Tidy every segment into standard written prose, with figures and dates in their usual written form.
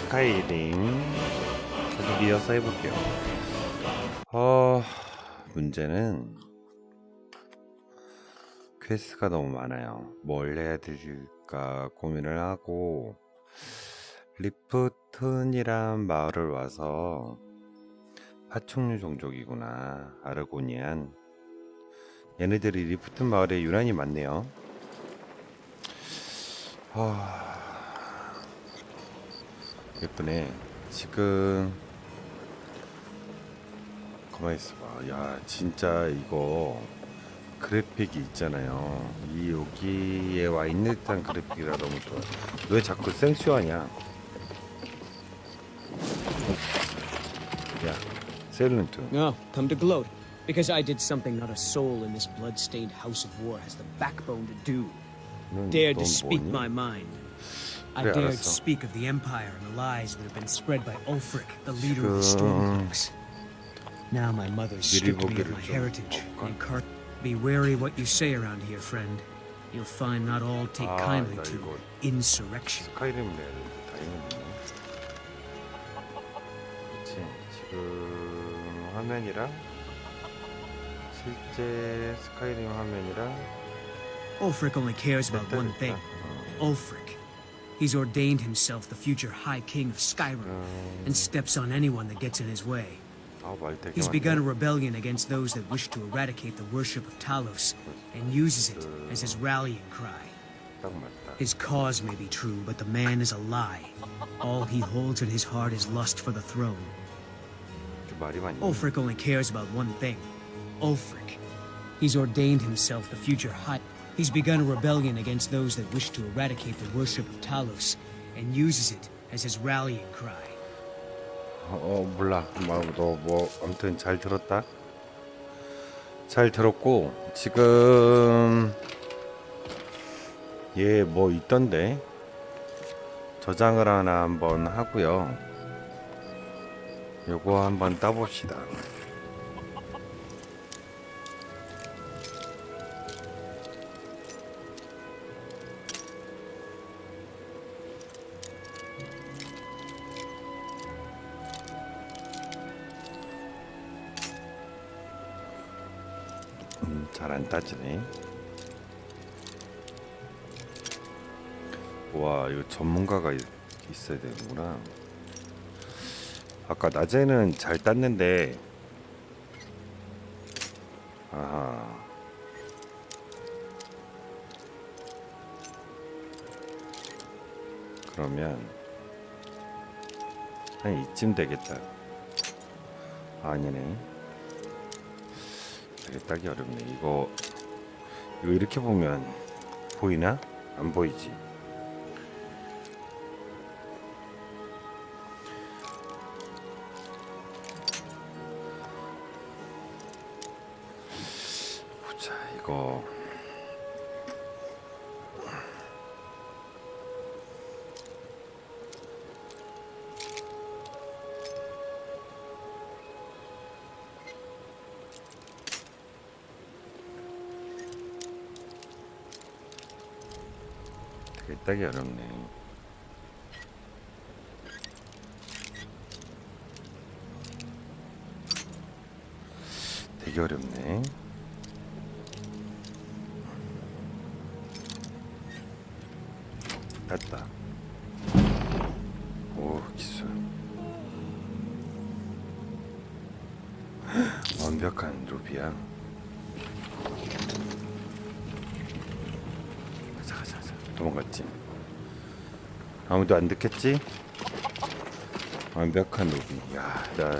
스카이림 계속 이어서 해볼게요. 문제는 퀘스트가 너무 많아요. 뭘 해야 될까 고민을 하고, 리프튼이란 마을을 와서 파충류 종족이구나. 아르고니안. 얘네들이 리프튼 마을에 유난히 많네요. 예쁘네. 지금 가만히 있어봐. 야, 진짜 이거 그래픽이 있잖아요. 이 여기에 와 있는 듯한 그래픽이라 너무 좋아. 왜 자꾸 생쇼하냐? 야, 셀런트. No, come to gloat. Because I did something not a soul in this blood-stained house of war has the backbone to do. Dared to speak my mind. I 그래, dared 알았어. speak of the Empire and the lies that have been spread by Ulfric, the leader of the Stormcloaks. Now my mother's stripped me of my heritage. And be wary what you say around here, friend. You'll find not all take kindly 나 to 이거 insurrection. 스카이림 내야 되는데 당연히. 그치. 지금 화면이랑 실제 스카이림 화면이랑 Ulfric only cares about one thing. Ulfric. He's ordained himself the future High King of Skyrim and steps on anyone that gets in his way. 말 되게 He's 많네. begun a rebellion against those that wish to eradicate the worship of Talos and uses it as his rallying cry. 딱 맞다. His cause may be true, but the man is a lie. All he holds in his heart is lust for the throne. 말이 많네. Ulfric only cares about one thing. Ulfric. He's ordained himself the future High. He's begun a rebellion against those that wish to eradicate the worship of Talos and uses it as his rallying cry. 몰라. 너 아무튼 잘 들었다. 잘 들었고, 지금 얘 뭐 있던데 저장을 하나 한번 하고요. 요거 한번 따봅시다. 잘 안 따지네. 와, 이거 전문가가 있어야 되는구나. 아까 낮에는 잘 땄는데, 아하. 그러면 한 이쯤 되겠다. 아니네. 되게 따기 어렵네. 이거 이렇게 보면 보이나? 안 보이지? 보자. 이거 되게 따기 어렵네. 되게 어렵네. 땄다. 오, 기술. 완벽한 루비야. 가자. 도망갔지. 아무도 안 듣겠지? 완벽한 루비. 야, 나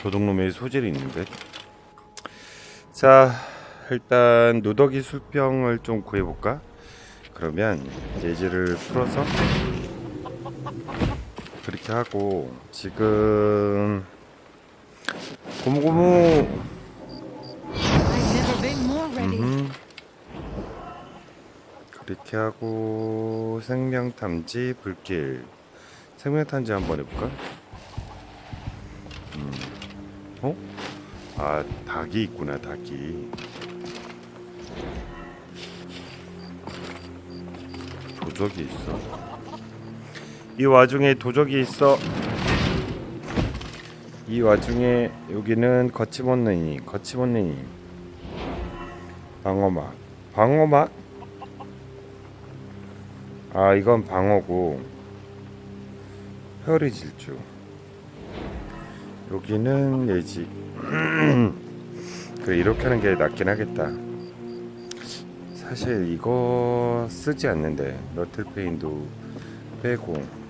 도둑놈의 소질이 있는데. 자, 일단 누더기 술병을 좀 구해볼까? 그러면 예지를 풀어서 그렇게 하고, 지금 고무고무 그렇게 하고, 생명탐지 불길. 생명탐지 한번 해볼까? 아, 닭이 있구나. 닭이 도적이 있어. 이 와중에 도적이 있어. 이 와중에 여기는 거침없는 힘. 방어막. 아, 이건 방어고. 회오리 질주. 여기는 예지. 그래, 이렇게 하는 게 낫긴 하겠다. 사실 이거 쓰지 않는데 너틀페인도 빼고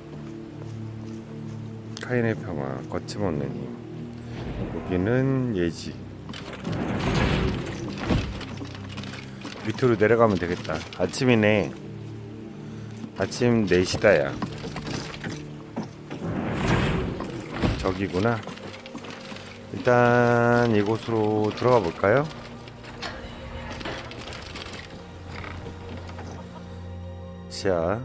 카인의 평화, 거침없는 힘. 여기는 예지. 밑으로 내려가면 되겠다. 아침이네. 아침 4시다 야. 저기구나. 일단 이곳으로 들어가 볼까요? 자,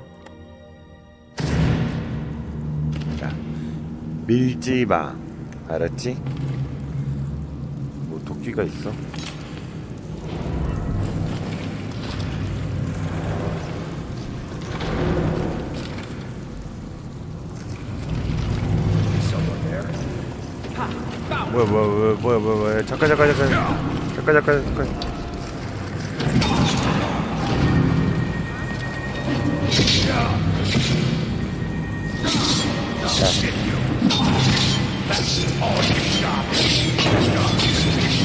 밀지마. 알았지? 뭐 도끼가 있어? 뭐야. 잠깐.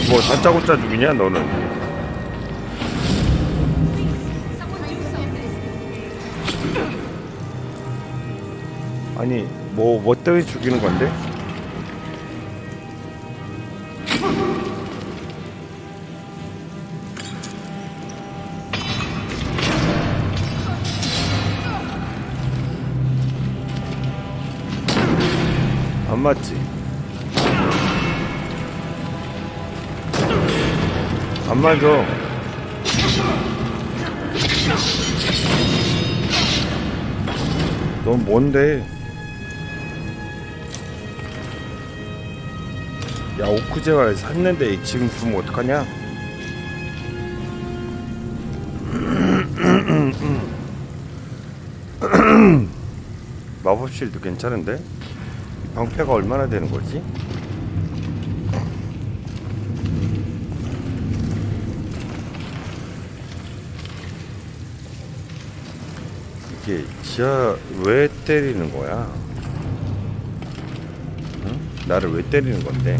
뭐 다짜고짜 죽이냐 너는? 아니 뭐 때문에 죽이는 건데? 안 맞지? 안 맞아. 넌 뭔데? 야, 오크제발 샀는데 지금 주면 어떡하냐? 마법 실드 괜찮은데? 방패가 얼마나 되는 거지? 이게 지하 왜 때리는 거야? 응? 나를 왜 때리는 건데?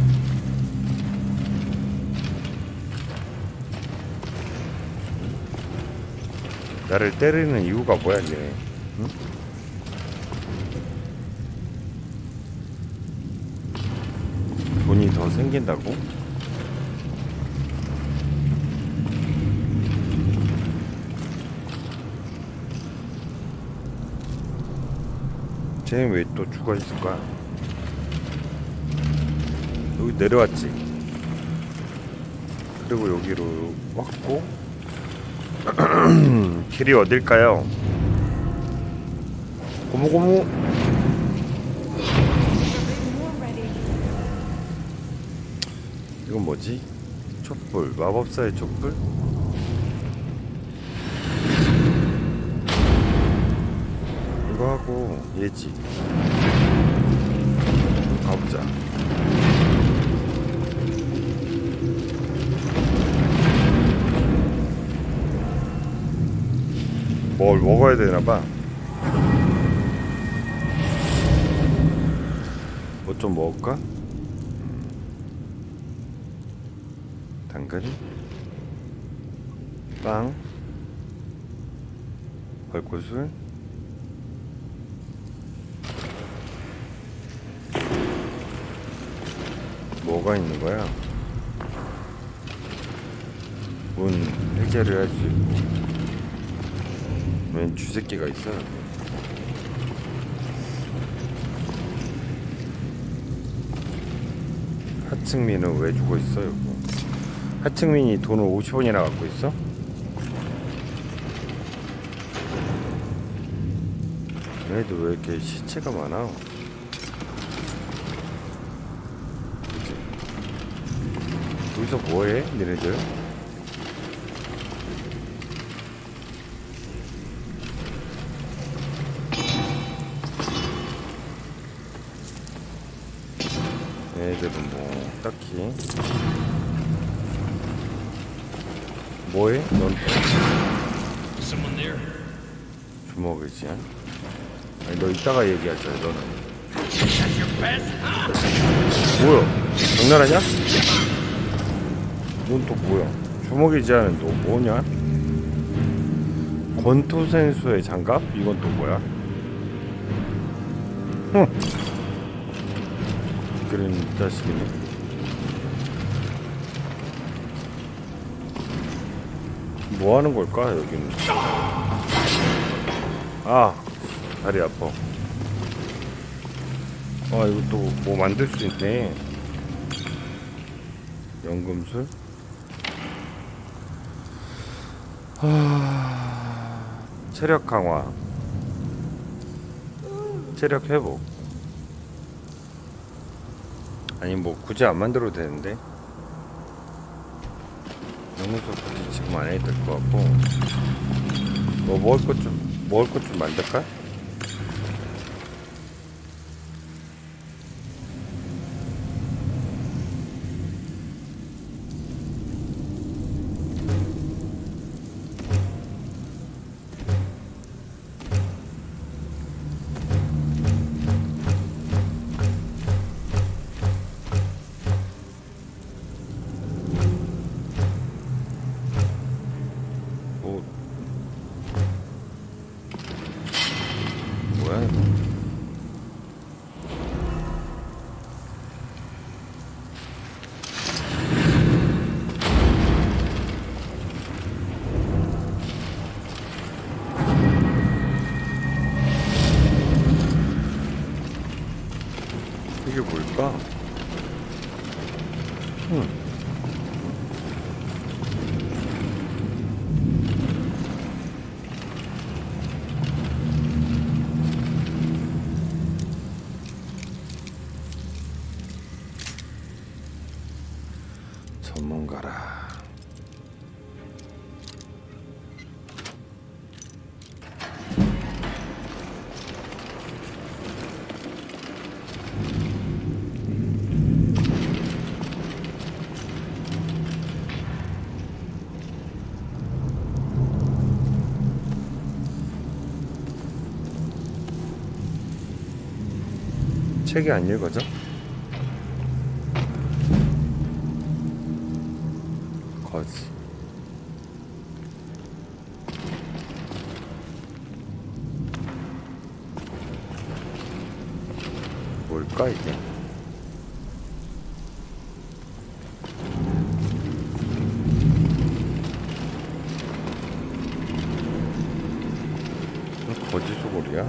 나를 때리는 이유가 뭐야, 얘네? 응? 돈이 더 생긴다고? 쟤는 왜 또 죽어 있을까? 여기 내려왔지. 그리고 여기로 왔고. 길이 어딜까요? 고무고무. 이건 뭐지? 촛불. 마법사의 촛불? 이거 하고 예지. 가보자. 뭘 먹어야 되나봐. 뭐 좀 먹을까? 당근, 빵, 벌꿀술, 뭐가 있는 거야? 문 해제를 할 수 있고, 웬 쥐새끼가 있어? 하층민은 왜 죽어 있어? 여기 하층민이 돈을 50원이나 갖고 있어? 얘네들 왜 이렇게 시체가 많아? 그치? 여기서 뭐해? 니네들? 애들은 뭐 딱히 뭐해? 넌 Someone there? 주먹이지? 아니 너 이따가 얘기하자. 너는 뭐야? 장난하냐? 넌 또 뭐야? 주먹이지 않은 너 뭐냐? 권투선수의 장갑? 이건 또 뭐야? 그런 자식이네. 뭐 하는 걸까 여기는? 아, 다리 아파. 아, 이거 또 뭐 만들 수 있네. 연금술? 체력 강화, 체력 회복. 아니 뭐 굳이 안 만들어도 되는데. 연금술 굳이 지금 안 해도 될 것 같고. 뭐 먹을 것 좀 만들까? 뭐야 이거? 이게 뭘까? 전문가라. 책이 안 읽어져? 거지. 뭘까 이게? 거지 소골이야.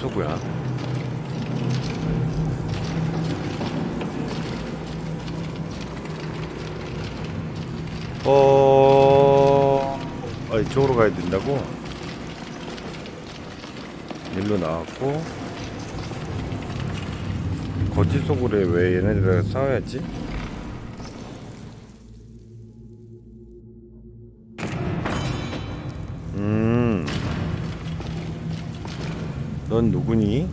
소구야. 이쪽으로 가야 된다고? 일로 나왔고. 거지 소굴에 왜 얘네들이랑 싸워야지? 넌 누구니?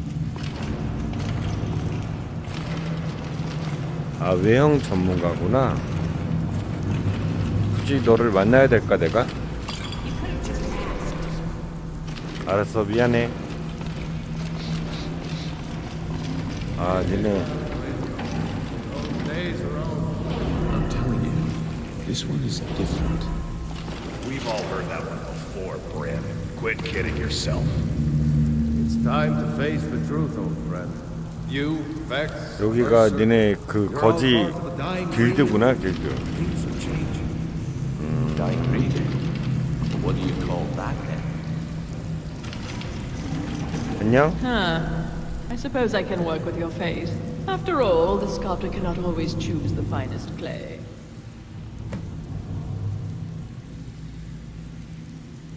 아, 외형 전문가구나. 굳이 너를 만나야 될까 내가? 알았어, 미안해. 아, 니네 I'm telling you, this one is different. We've all heard that one before, Brim. Quit kidding yourself. It's time to face the truth, old friend. You, Vex, 여기가 Mercer, 니네 그 you're all 거지 part of the dying 길드구나, 길드. Things are changing. Dying breed? What do you call that then? 안녕? Huh. I suppose I can work with your faith. After all, the sculptor cannot always choose the finest clay.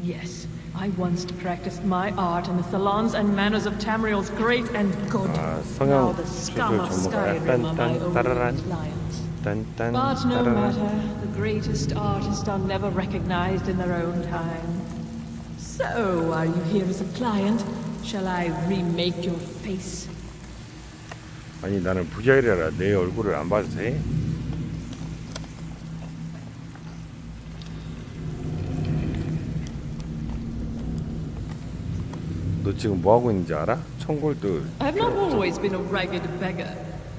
Yes, I once practiced my art in the salons and manners of Tamriel's great and good. 아, Now 성형 the 수술 scum of 전문가야. Skyrim are my 딴딴 따라란 only clients. 딴딴 But no 따라란. matter, the greatest artists are never recognized in their own time. So, are you here as a client? Shall I remake your face? 아니 나는 VR이라 내 얼굴을 안 봐도 돼? 너 지금 뭐 하고 있는지 알아? 청골드. I've not always been a ragged beggar.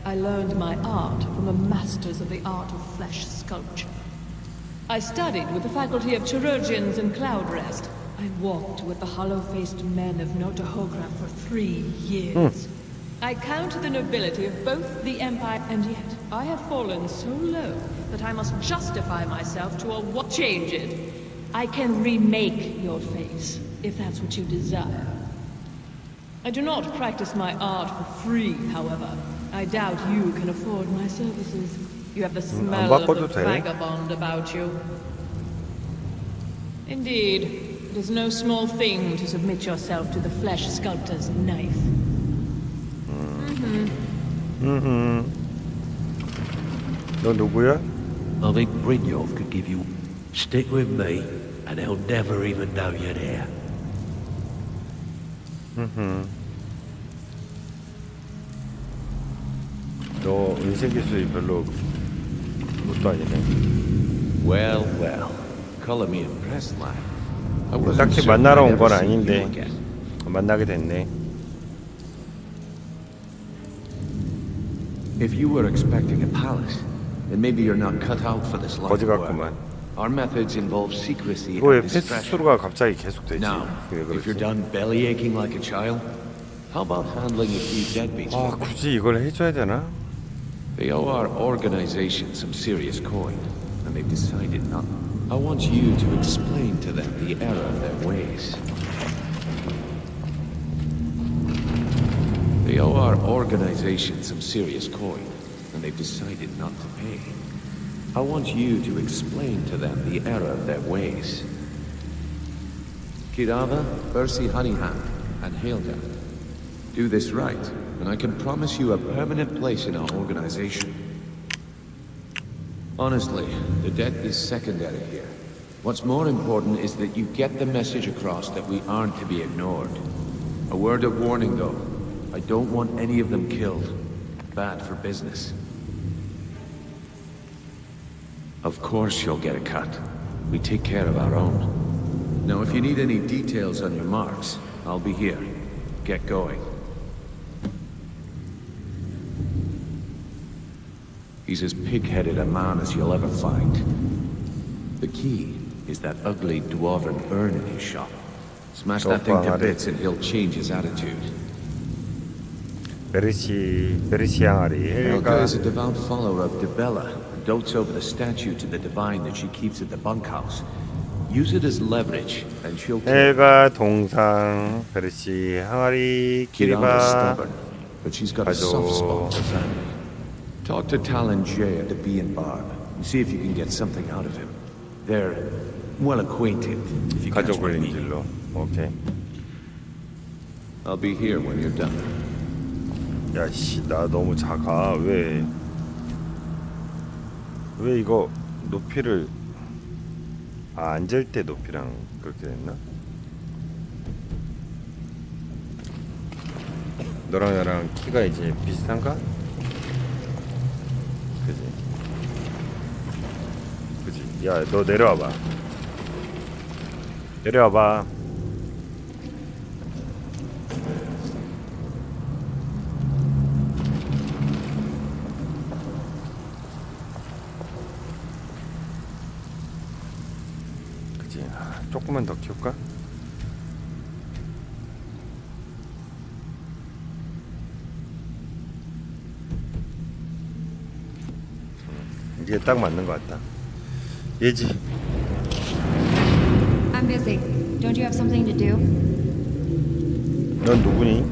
I learned my art from the masters of the art of flesh sculpture. I studied with the faculty of chirurgeons and cloud rest. I walked with the hollow-faced men of Notahogra for 3 years. I counted the nobility of both the Empire, and yet I have fallen so low that I must justify myself to a what? Change it. I can remake your face, if that's what you desire. I do not practice my art for free, however. I doubt you can afford my services. You have the smell of 바꿔도 the 돼? vagabond about you. Indeed, it is no small thing to submit yourself to the flesh sculptor's knife. 너 누구야? I think Brynjolf could give you. Stick with me, and they'll never even know you're there. 너 인생 기술이 별로 그것도 아니네. Well, well. Color me impressed, lad. I wasn't 딱히 certain 만나러 I'd 온 건 ever see you 아닌데 again. 만나게 됐네. If you were expecting a palace, then maybe you're not cut out for this life 거지 of work. 같구만. Our methods involve secrecy 이거 왜 and 패스 discretion. 수로가 갑자기 계속되지? Now, 왜 if you're 그러지? done belly aching like a child, how about handling a few deadbeats 아 for me? 굳이 이걸 해줘야 되나? They owe our organization some serious coin, and they've decided not. I want you to explain to them the error of their ways. They owe our organization some serious coin, and they've decided not to pay. I want you to explain to them the error of their ways. Kirava, Ursi Honeyhand, and Hailda. Do this right, and I can promise you a permanent place in our organization. Honestly, the debt is secondary here. What's more important is that you get the message across that we aren't to be ignored. A word of warning, though. I don't want any of them killed. Bad for business. Of course you'll get a cut. We take care of our own. Now, if you need any details on your marks, I'll be here. Get going. He's as pig-headed a man as you'll ever find. The key is that ugly dwarven urn in his shop. Smash that thing to bits and he'll change his attitude. 베르시 항아리 Helga 헬가 is a devout follower of Dibella, and dotes over the statue to the divine that she keeps at the bunkhouse. Use it as leverage, and she'll kill. 헬가 동상 베르시 항아리 Kirava's 키리바 stubborn, but she's got a soft 가족. spot for family. Talk to Talon Jay at the Bee and Barb, and see if you can get something out of him. They're well acquainted, if you catch what I 가족을 mean. 인질로. 오케이. I'll be here when you're done. 야씨 나 너무 작아. 왜 이거 높이를 앉을 때 높이랑 그렇게 됐나? 너랑 나랑 키가 이제 비슷한가? 그지? 야 너 내려와봐. 내려와봐. 그지? 조금만 더 키울까? 이게 딱 맞는 것 같다. 얘지. I'm busy. Don't you have something to do? 넌 누구니?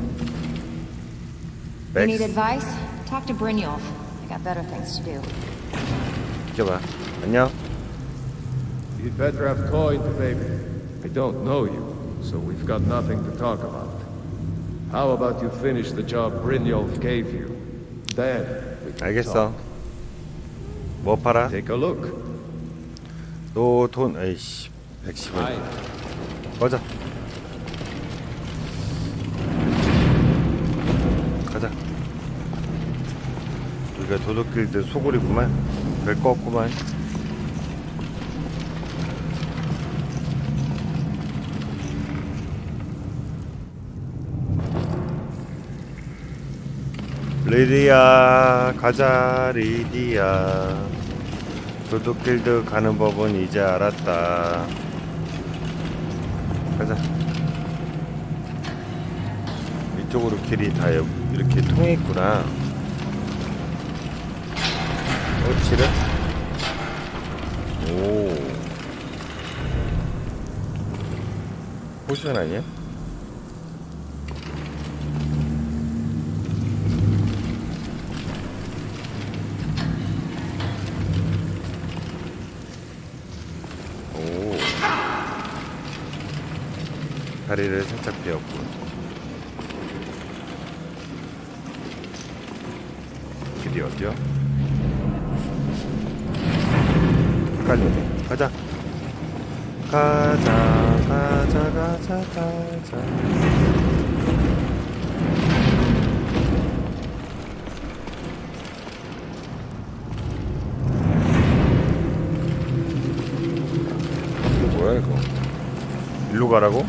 You need 맥스. advice? Talk to Brynjolf. I got better things to do. 비켜봐. 안녕. You'd better have coin to pay me. I don't know you, so we've got nothing to talk about. How about you finish the job Brynjolf gave you? Then we can 알겠어. talk. 뭐 팔아? Take a look. 너 돈, 에이씨, 110원. Aye. 꺼져. 가자. 우리가 도둑길드 소굴이구만. 별거 없구만. 리디야 가자. 리디야 도둑길드 가는 법은 이제 알았다. 가자. 이쪽으로 길이 다 이렇게 통해 있구나. 지뢰? 오, 포션 아니야? 오, 다리를 살짝 베었고. 길이 어디야? 헷갈리네. 가자. 가자. 이거 뭐야 이거? 일로 가라고?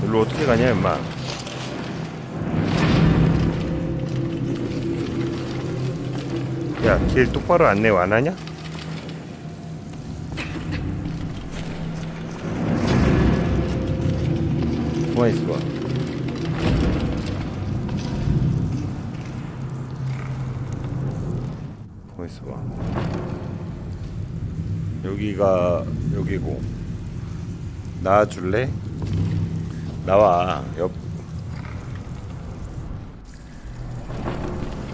일로 어떻게 가냐 임마. 야, 길 똑바로 안내 안 하냐? 가만히 있어봐. 가만히 있어봐. 여기가 여기고. 나와줄래? 나와.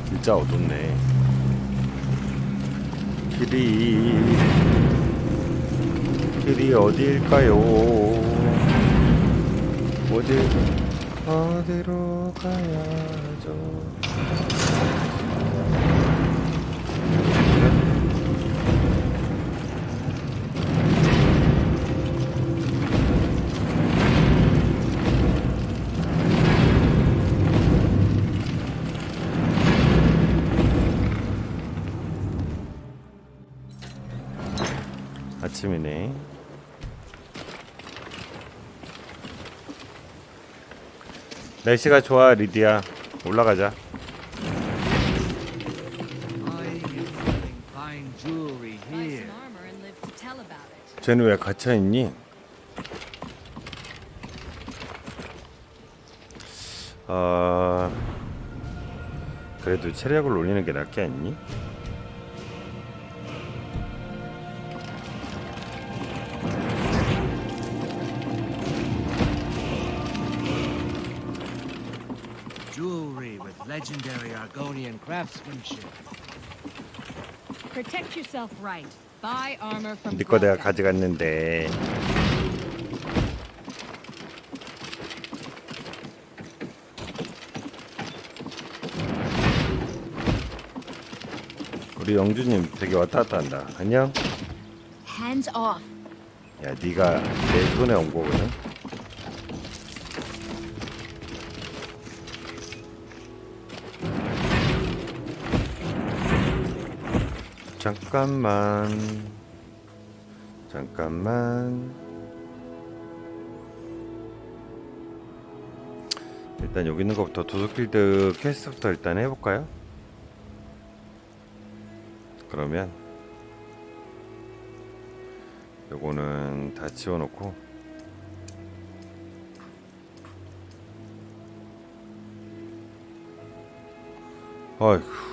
진짜 어둡네. 길이 어디일까요? 어디로 가야죠? 아침이네. 날씨가 좋아. 리디야 올라가자. 쟤는 왜 갇혀있니? 그래도 체력을 올리는 게 낫지 않니? Jewelry with legendary Argonian craftsmanship. Protect yourself right. Buy armor from 네 거 내가 가져갔는데. 우리 영주님 되게 왔다 갔다 한다. 안녕? Hands off. 야, 네가 내 손에 온 거거든? 잠깐만. 일단 여기 있는 것부터 도둑길드 퀘스트부터 일단 해볼까요? 그러면 요거는 다 지워놓고 어이구.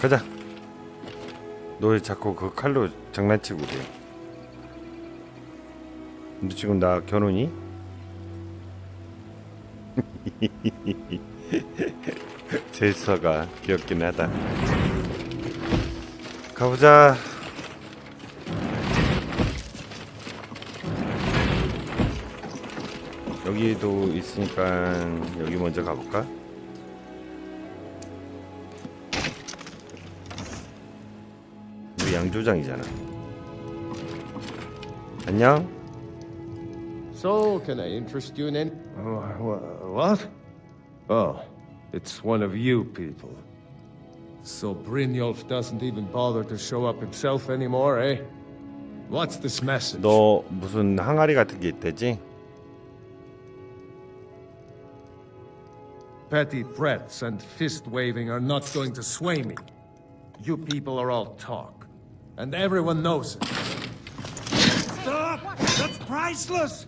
가자. 너 왜 자꾸 그 칼로 장난치고 그래? 너 지금 나 겨누니? 제스처가 귀엽긴 하다. 가보자. 여기도 있으니까 여기 먼저 가볼까? 우리 양조장이잖아. 안녕. So, can I interest you in any... what? Oh, it's one of you people. So Brynjolf doesn't even bother to show up himself anymore, eh? What's this message? 너 무슨 항아리 같은 게 있대지? Petty threats and fist-waving are not going to sway me. You people are all talk, and everyone knows it. Stop! That's priceless!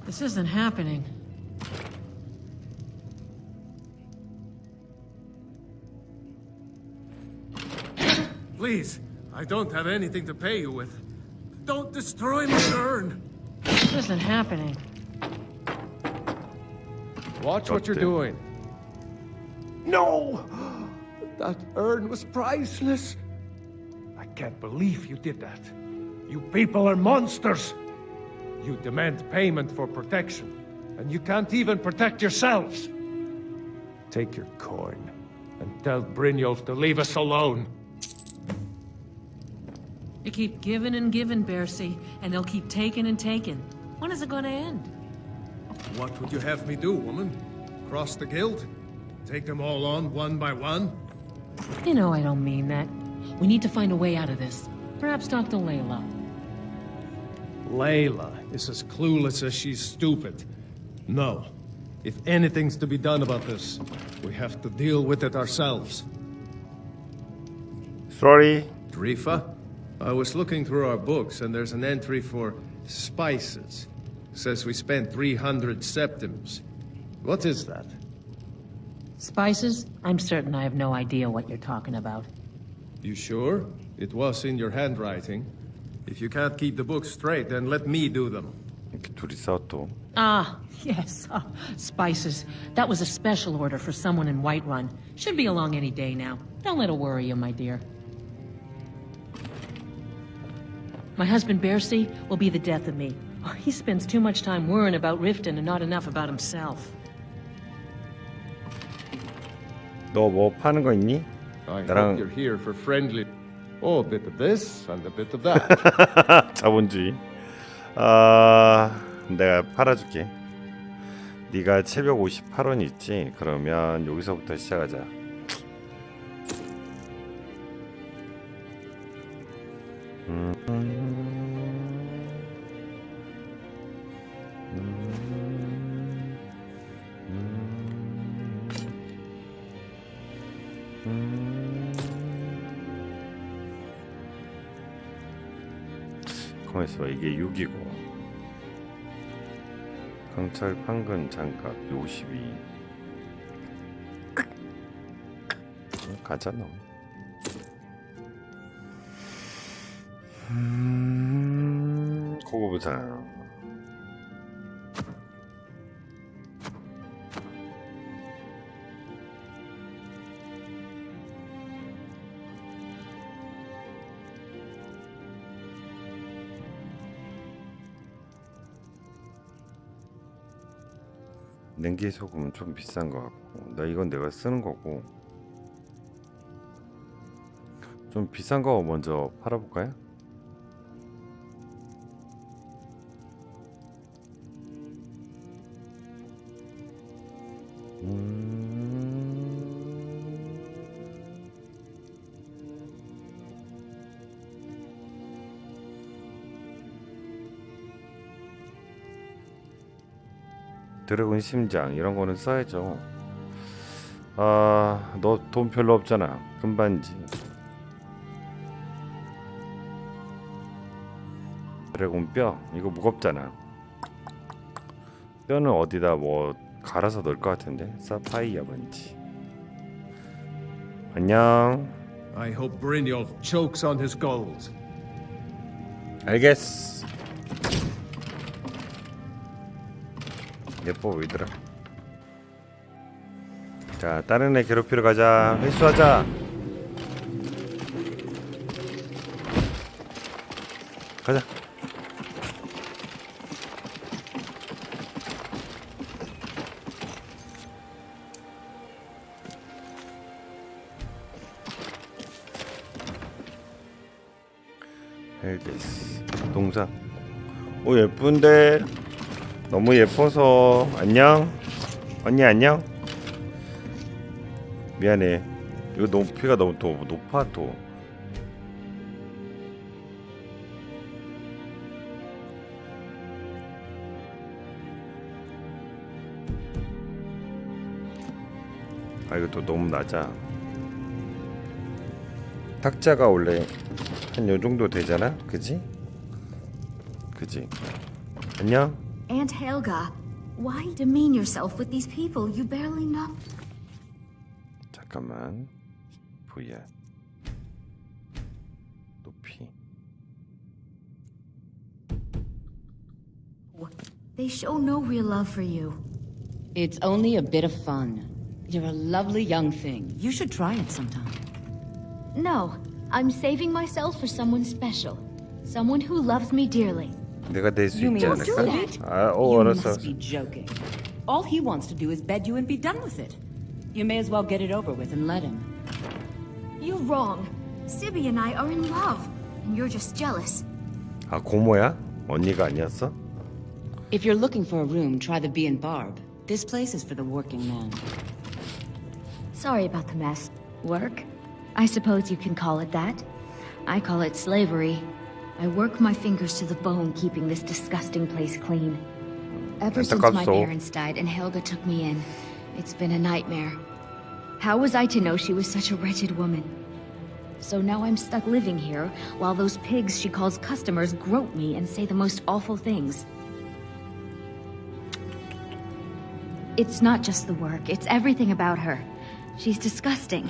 This isn't happening. Please, I don't have anything to pay you with. Don't destroy my urn! This isn't happening. Watch what you're doing. No! That urn was priceless. I can't believe you did that. You people are monsters. You demand payment for protection, and you can't even protect yourselves. Take your coin, and tell Brynjolf to leave us alone. You keep giving and giving, Bercy, and they'll keep taking and taking. When is it gonna end? What would you have me do, woman? Cross the guild? Take them all on one by one? You know I don't mean that. We need to find a way out of this. Perhaps talk to Layla. Layla is as clueless as she's stupid. No. If anything's to be done about this, we have to deal with it ourselves. Sorry. Drifa? I was looking through our books and there's an entry for spices. Says we spent 300 septims. What is that? Spices? I'm certain I have no idea what you're talking about. You sure? It was in your handwriting. If you can't keep the books straight, then let me do them. 이렇게 둘이 싸워 또. Ah, yes. Spices. That was a special order for someone in Whiterun. Should be along any day now. Don't let it worry you, my dear. My husband, Bercy, will be the death of me. He spends too much time worrying about Riften and not enough about himself. 너 뭐 파는 거 있니? I 나랑- hope you're here for friendly... Oh, a bit of this and a bit of that. 자본주의. 아, 내가 팔아줄게. 네가 758원 있지? 그러면 여기서부터 시작하자. 가만있어 봐. 이게 6이고 강철 판근 장갑 52. 가자 너. 그거 보자. 냉기 소금은 좀 비싼 것 같고, 나 이건 내가 쓰는 거고. 좀 비싼 거 먼저 팔아볼까요? 드래곤 심장 이런 거는 써야죠. 아, 너 돈 별로 없잖아. 금반지. 드래곤 뼈 이거 무겁잖아. 뼈는 어디다 뭐 갈아서 넣을 것 같은데. 사파이어 반지. 안녕. I hope Brynjolf chokes on his gold. 알겠어. 예뻐 보이더라. 자, 다른 애 괴롭히러 가자. 회수하자. 가자. 헬게스 동상. 오 예쁜데 너무 예뻐서. 안녕 언니 안녕. 미안해. 이거 높이가 너무 높아 또. 아 이거 또 너무 낮아. 탁자가 원래 한 요 정도 되잖아, 그지? 그지? 안녕. Aunt Helga, why demean yourself with these people you barely know? 잠깐만. VR 높이. They show no real love for you. It's only a bit of fun. You're a lovely young thing. You should try it sometime. No, I'm saving myself for someone special. Someone who loves me dearly. 내가 될 수 You 있지 mean 않을까? Scoot? 아, You 알았어. must be joking. All he wants to do is bed you and be done with it. You may as well get it over with and let him. You're wrong. Sibby and I are in love, and you're just jealous. 아, 고모야? 언니가 아니었어? If you're looking for a room, try the B and Barb. This place is for the working man. Sorry about the mess. Work? I suppose you can call it that. I call it slavery. I work my fingers to the bone keeping this disgusting place clean. Ever since my parents died and Helga took me in, it's been a nightmare. How was I to know she was such a wretched woman? So now I'm stuck living here while those pigs she calls customers grope me and say the most awful things. It's not just the work, it's everything about her. She's disgusting.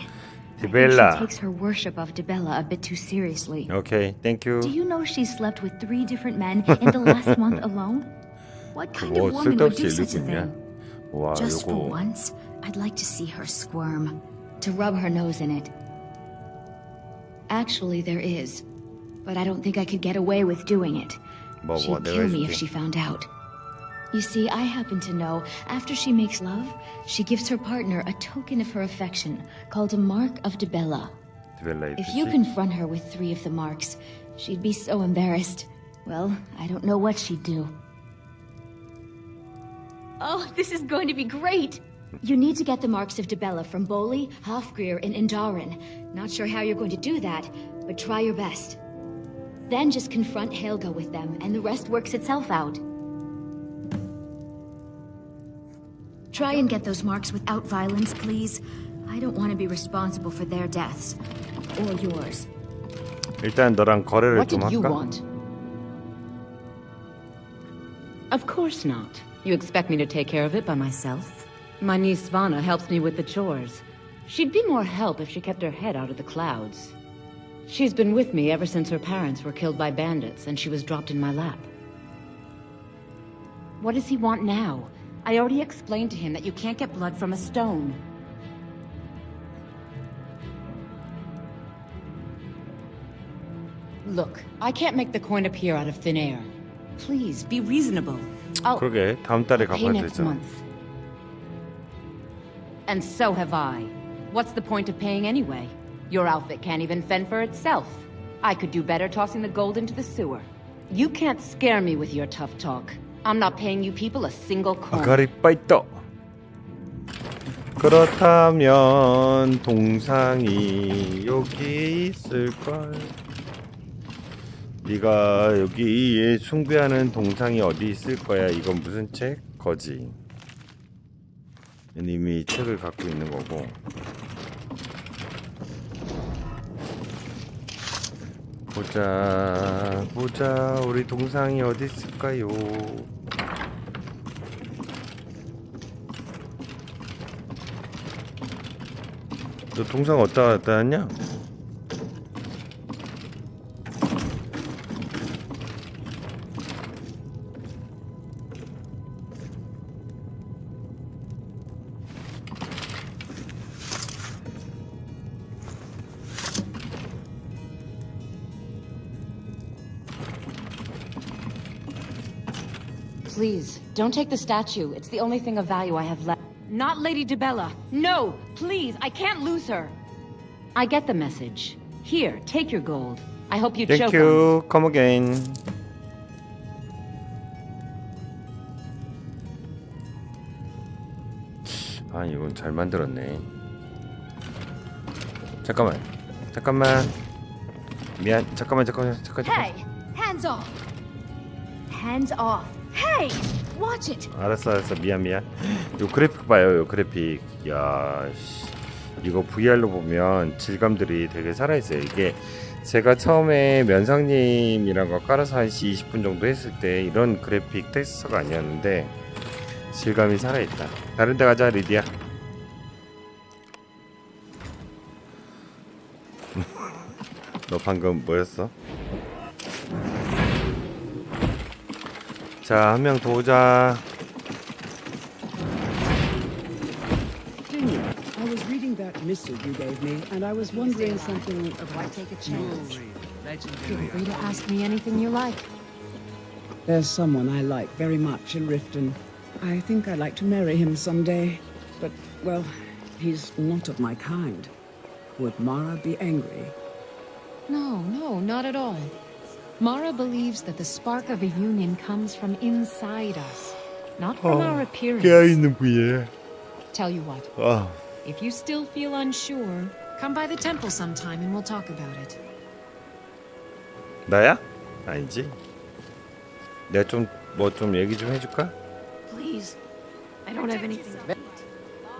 I think she takes her worship of Dibella a bit too seriously. Okay, thank you. Do you know she's slept with 3 different men in the last month alone? What kind of woman would do such a thing? 와, Just for 요거 once, I'd like to see her squirm, to rub her nose in it. Actually, there is, but I don't think I could get away with doing it. She'd kill me if she found out. You see, I happen to know, after she makes love, she gives her partner a token of her affection, called a mark of Dibella. If you confront her with 3 of the marks, she'd be so embarrassed. Well, I don't know what she'd do. Oh, this is going to be great! You need to get the marks of Dibella from Boli, Hofgrir, and Indaren. Not sure how you're going to do that, but try your best. Then just confront Helga with them, and the rest works itself out. Try and get those marks without violence, please. I don't want to be responsible for their deaths. Or yours. 일단 너랑 거래를 What 좀 did you 할까? want? Of course not. You expect me to take care of it by myself? My niece Svana helps me with the chores. She'd be more help if she kept her head out of the clouds. She's been with me ever since her parents were killed by bandits and she was dropped in my lap. What does he want now? I already explained to him that you can't get blood from a stone. Look, I can't make the coin appear out of thin air. Please, be reasonable. I'll 그러게 다음 달에 pay 갚아야 next 되잖아. month. And so have I. What's the point of paying anyway? Your outfit can't even fend for itself. I could do better tossing the gold into the sewer. You can't scare me with your tough talk. I'm not paying you people a single coin. 아가리 빠이떠. 그렇다면 동상이 여기 있을걸. 네가 여기에 숭배하는 동상이 어디 있을 거야. 이건 무슨 책? 거지. 이미 책을 갖고 있는 거고. 보자 보자 우리 동상이 어디 있을까요? 너 동상 어디다 갖다 놨냐? Please, don't take the statue. It's the only thing of value I have left. Not Lady DeBella. No, please, I can't lose her. I get the message. Here, take your gold. I hope you choke Thank you. Come again. 아, 이건 잘 만들었네. 잠깐만. 미안. 잠깐. Hey, hands off. Hands off. Hey, watch it. 알았어. 미안. 요 그래픽 봐요. 요 그래픽. 야, 씨. 이거 VR로 보면 질감들이 되게 살아있어요. 이게 제가 처음에 면상님이랑 거 깔아서 한 20분 정도 했을 때 이런 그래픽 텍스처가 아니었는데 질감이 살아있다. 다른 데 가자, 리디야. 너 방금 뭐였어? 자, 한 명 더 오자. I was reading that missive you gave me, and I was wondering something. Why take a chance? Feel free to ask me anything you like. There's someone I like very much in Riften. I think I'd like to marry him someday. But, well, he's not of my kind. Would Mara be angry? No, not at all. Mara believes that the spark of a union comes from inside us, not from our appearance. 깨어있는 부위에. Tell you what, if you still feel unsure, come by the temple sometime and we'll talk about it. 나야? 아니지. 내가 좀 얘기 좀 해줄까? Please, I don't have anything to eat.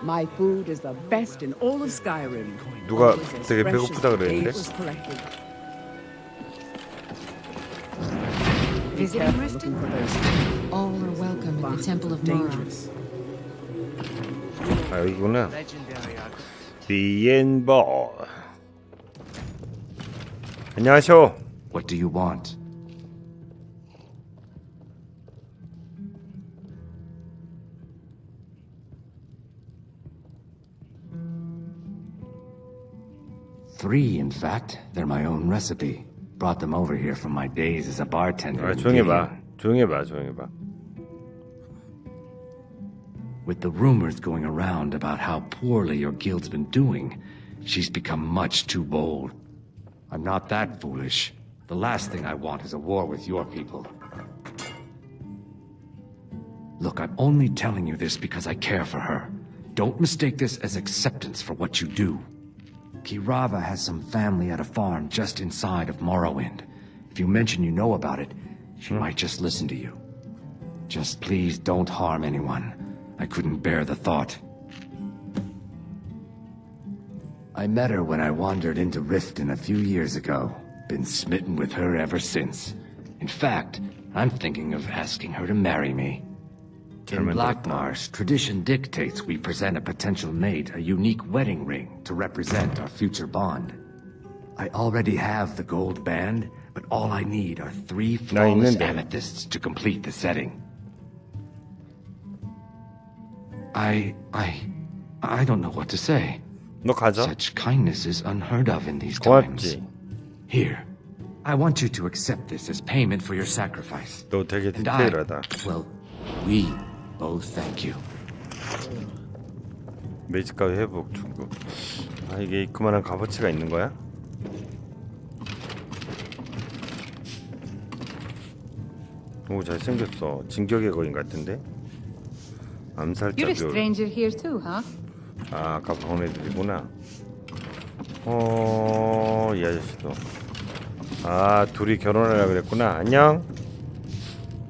My food is the best in all of Skyrim. 누가 Always as 되게 fresh as 배고프다 the day 그랬는데? it was collected. Be Visiting careful Riften? looking for those All are welcome at the Temple of Mara. dangerous. 아, 여기구나. 비엔버. 안녕하쇼. What do you want? Three, in fact. They're my own recipe. Brought them over here from my days as a bartender. 아, in 조용히 봐. Gideon. 조용히 봐. With the rumors going around about how poorly your guild's been doing, she's become much too bold. I'm not that foolish. The last thing I want is a war with your people. Look, I'm only telling you this because I care for her. Don't mistake this as acceptance for what you do. Kirava has some family at a farm just inside of Morrowind. If you mention you know about it, she might just listen to you. Just please don't harm anyone. I couldn't bear the thought. I met her when I wandered into Riften a few years ago. Been smitten with her ever since. In fact, I'm thinking of asking her to marry me. In Black Marsh, tradition dictates we present a potential mate a unique wedding ring to represent our future bond. I already have the gold band, but all I need are 3 flawless amethysts to complete the setting. I don't know what to say. 너 가져. Such kindness is unheard of in these times. Here, I want you to accept this as payment for your sacrifice. 너 되게 And I, 디테일하다. well, we both thank you. 매직가 회복 중급. 아, 이게 그만한 값어치가 있는 거야? 오, 잘생겼어. 진격의 거인 같은데? 암살자 You're a 교. stranger here too, huh? 아, 아까 본 애들이구나. 이 아저씨도. 아, 둘이 결혼하려고 그랬구나. 안녕.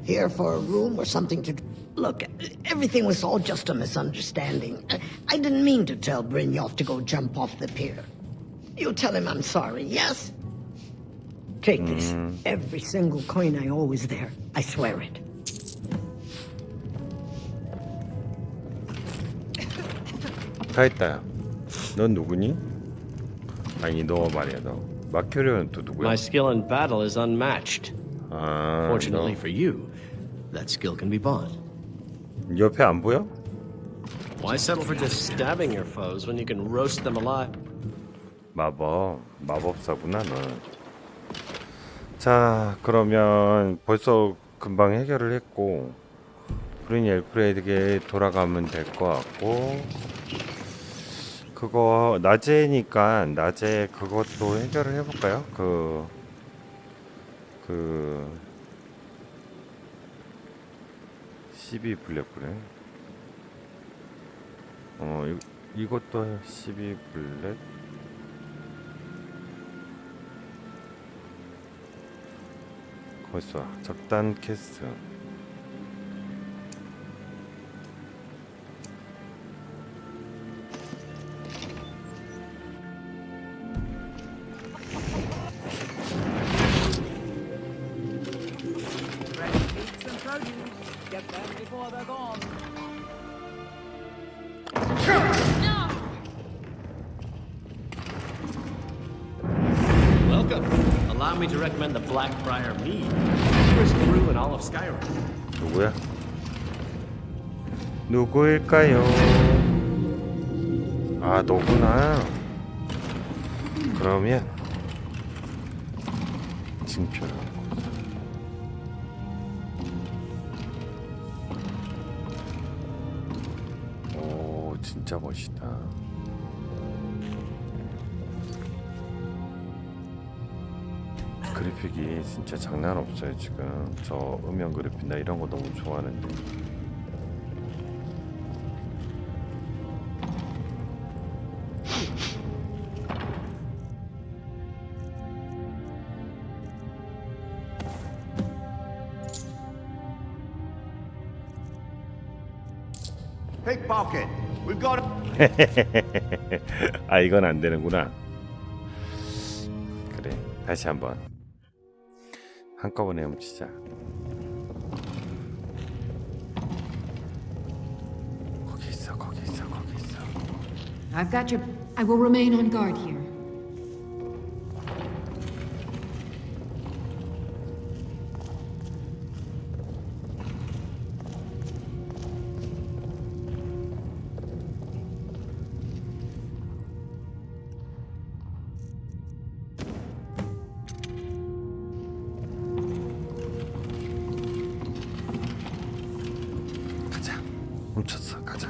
Here for a room or something to do. Look, everything was all just a misunderstanding. I didn't mean to tell Brynjolf to go jump off the pier. You tell him I'm sorry, yes? Take this. Every single coin I owe is there. I swear it. 다 했다. 넌 누구니? 아니, 너 말이야, 너. 마큐리온 또 누구야? My skill in battle is unmatched. 아, Fortunately for you, that skill can be bought. 옆에 안 보여? Why settle for just stabbing your foes when you can roast them alive? 마법사구나, 너는. 자, 그러면 벌써 금방 해결을 했고, 브린 엘프레드에게 돌아가면 될 것 같고, 그거 낮에니까 낮에 그것도 해결을 해볼까요? 그 12 블랙브레. 이것도 12 블랙. 거기서 적단 캐스트. Welcome. Allow me to recommend the Blackbriar mead. First brew in all of Skyrim. 누구야? 누구일까요? 아, 너구나. 그러면 징표를. 오, 진짜 멋있다. 그래픽이 진짜 장난 없어요. 지금 저 음영 그래픽이나 이런 거 너무 좋아하는데. Pickpocket. We've got 아, 이건 안 되는구나. 그래, 다시 한번 한꺼번에 훔치자. 거기 있어, 거기 있어, 거기 있어. I've got your... I will remain on guard here. 가자. 훔쳤어, 가자.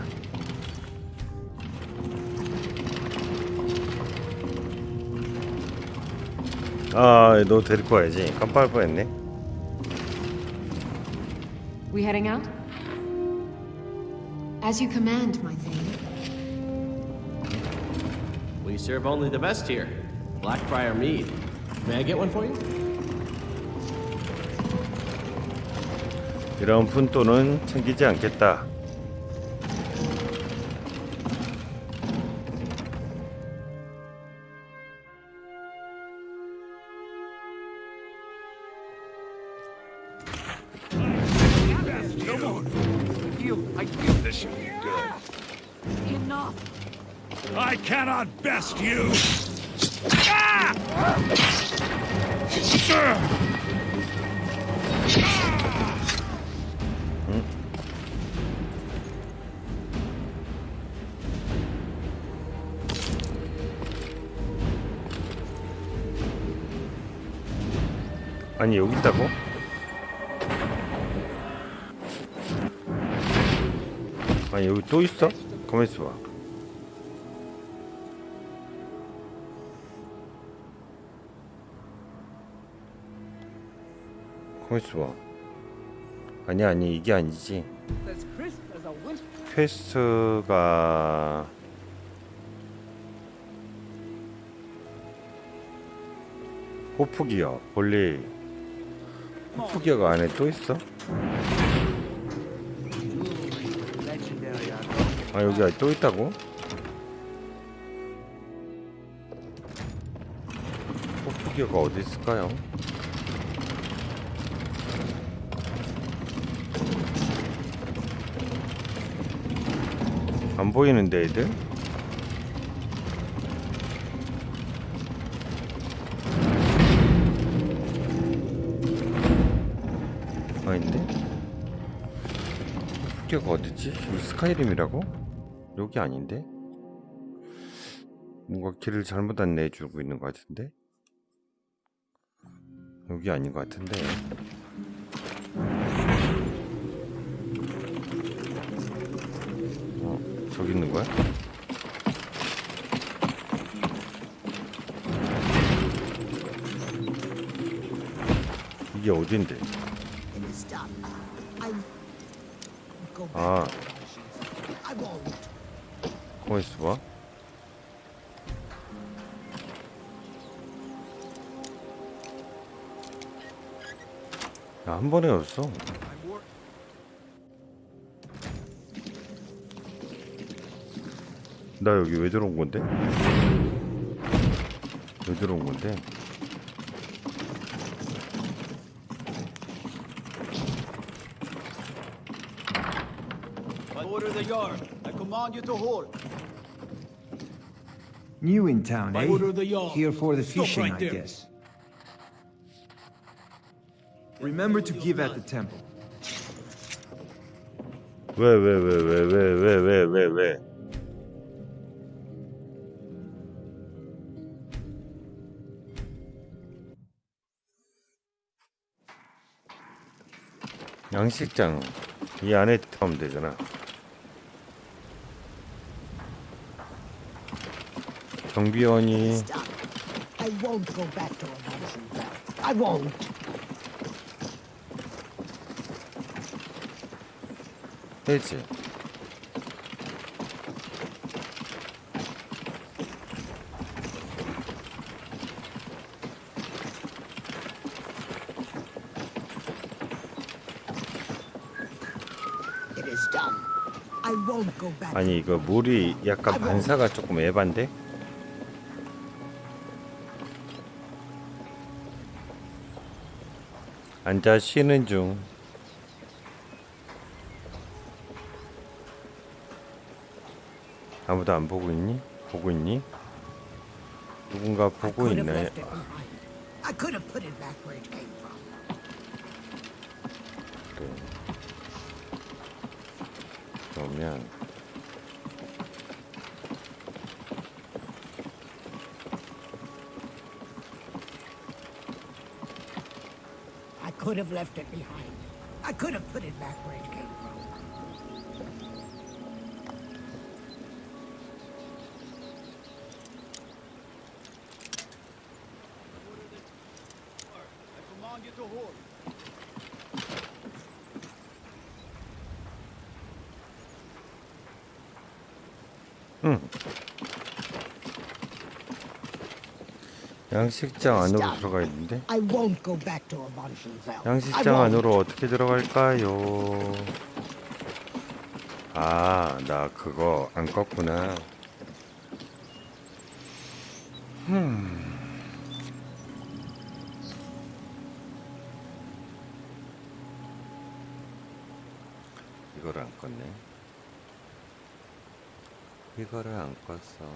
아, 너 데리고 와야지. 깜빡할 뻔했네. We heading out? As you command, my thing. We serve only the best here. Blackbriar mead. May I get one for you? 이런 푼돈은 챙기지 않겠다. I feel this should be good. Enough. I cannot best you. 아니, 여기 있다고? 아니, 여기 또 있어? 가만히 있어봐. 가만히 있어봐. 아니, 이게 아니지. 퀘스트가 호프기어, 볼리. 호프기어가 안에 또 있어? 아, 여기 또 있다고? 호프기어가 어디 있을까요? 안 보이는데 애들? 아닌데? 호프기어가 어디지? 여기 스카이림이라고? 여기 아닌데? 뭔가 길을 잘못 안내해주고 있는 것 같은데? 여기 아닌 것 같은데? 저기 있는 거야? 이게 어딘데? 아, 가만 있어봐. 야, 한 번에 왔어. 나 여기 왜 들어온 건데? 왜 들어온 건데? Order the yard. I command you to hold. New in town, I eh? order the yard. Here for the Stop fishing, right I there. guess. Remember to give at the temple. 왜? 양식장 이 안에 타면 되잖아. 경비원이 I won't go back to Abortion Bell. I won't. 해지. It is done. I won't go back. 아니 이거 물이 약간 반사가 조금 에반데? 앉아 쉬는 중. 아무도 안 보고 있니? 보고 있니? 누군가 보고 Could have 있네. left it behind. I could have put it back where it came from. 그래. 그러면 I could have left it behind. I could have put it back where it came from. I command you to hold. 응. 양식장 안으로 들어가 있는데? I won't go back to Abortion Bell. 양식장 안으로 어떻게 들어갈까요? 아, 나 그거 안 껐구나. 이거를 안 껐네. 이거를 안 껐어.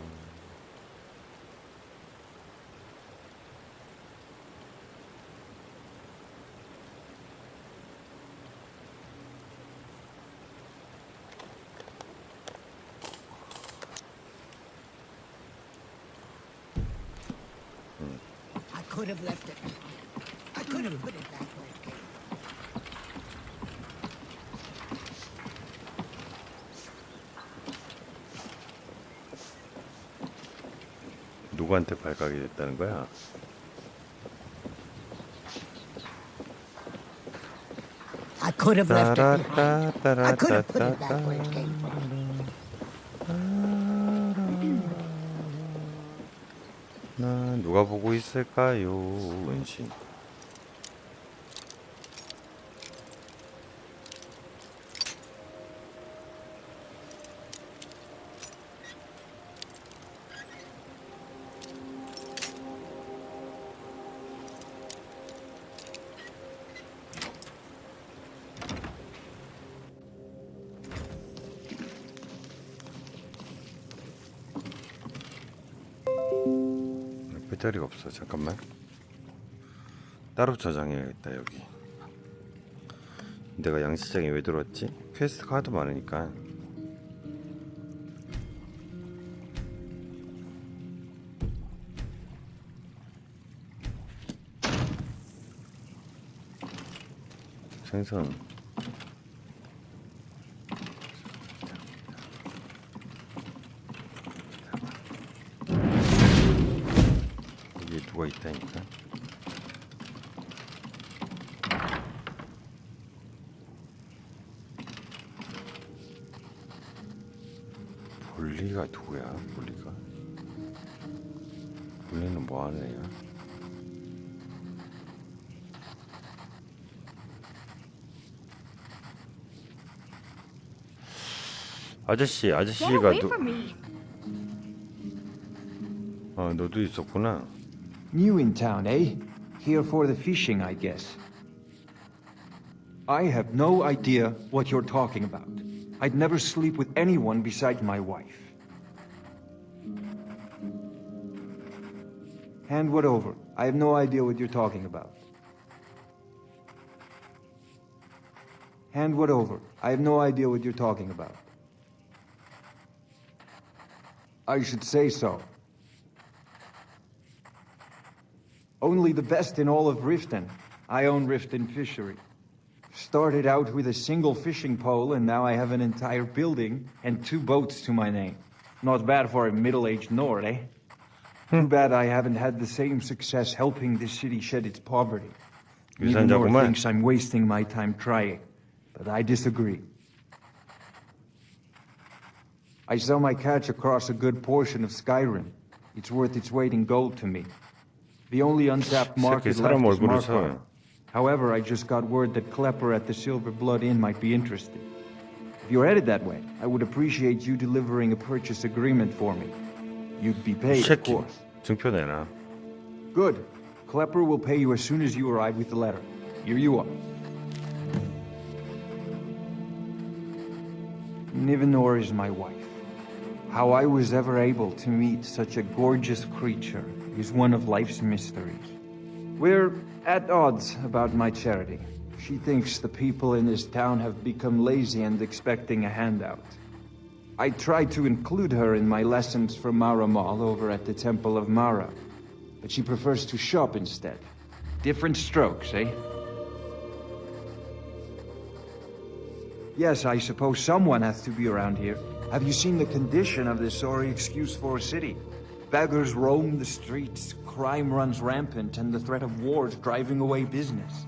I could have left it behind. I could have put it back where it came from. 누구한테 발각이 됐다는 거야? I could have left it behind. I could have put it back where it came from. 나 누가 보고 있을까요? 은신. 배터리가 없어. 잠깐만. 따로 저장해야겠다. 여기. 내가 양식장에 왜 들어왔지? 퀘스트가 하도 많으니까. 생선. 있다니까. 볼리가 누구야? 볼리는 뭐 하는 애야? 아저씨가 너도 있었구나. New in town, eh? Here for the fishing, I guess. I have no idea what you're talking about. I'd never sleep with anyone besides my wife. Hand what over? I have no idea what you're talking about. Hand what over? I have no idea what you're talking about. I should say so. Only the best in all of Riften. I own Riften Fishery. Started out with a single fishing pole, and now I have an entire building and 2 boats to my name. Not bad for a middle-aged Nord, eh? Too bad I haven't had the same success helping this city shed its poverty. Even Nord thinks I'm wasting my time trying, but I disagree. I sell my catch across a good portion of Skyrim. It's worth its weight in gold to me. The only untapped market left is Markarth. However, I just got word that Klepper at the Silver Blood Inn might be interested. If you're headed that way, I would appreciate you delivering a purchase agreement for me. You'd be paid, of course. 증표 내놔. Good. Klepper will pay you as soon as you arrive with the letter. Here you are. Nivenor is my wife. How I was ever able to meet such a gorgeous creature is one of life's mysteries. We're at odds about my charity. She thinks the people in this town have become lazy and expecting a handout. I try to include her in my lessons for Mara Mall over at the Temple of Mara, but she prefers to shop instead. Different strokes, eh? Yes, I suppose someone has to be around here. Have you seen the condition of this sorry excuse for a city? Beggars roam the streets, crime runs rampant, and the threat of war is driving away business.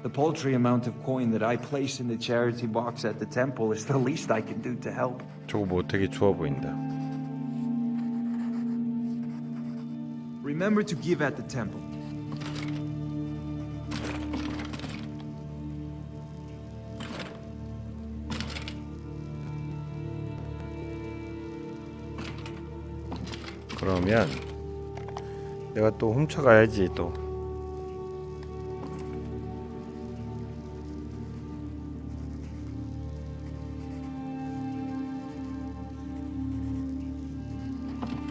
The paltry amount of coin that I place in the charity box at the temple is the least I can do to help. 저거 뭐 되게 좋아 보인다. Remember to give at the temple. 그러면 내가 또 훔쳐가야지 또.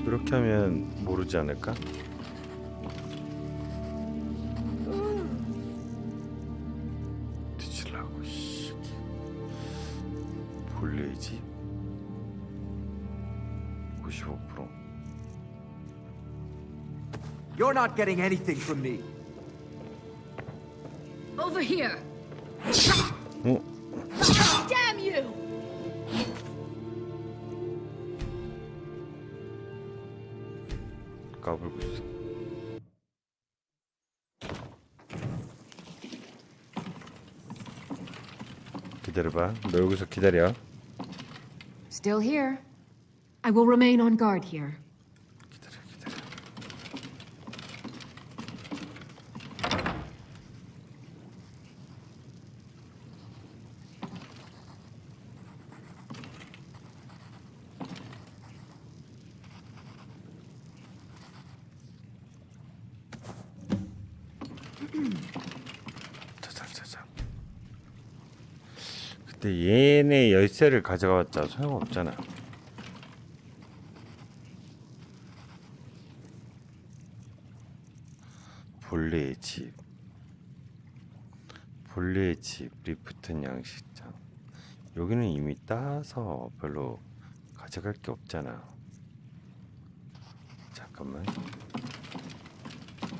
이렇게 하면 모르지 않을까? 뒤질라고 씨. 볼레이지 55%. You're not getting anything from me. Over here. 어? Damn you! 까불고 있어. 기다려봐. 너 여기서 기다려. Still here. I will remain on guard here. 자자. 근데 얘네 열쇠를 가져가봤자 소용없잖아. 본래의 집 리프튼 양식장. 여기는 이미 따서 별로 가져갈 게 없잖아. 잠깐만.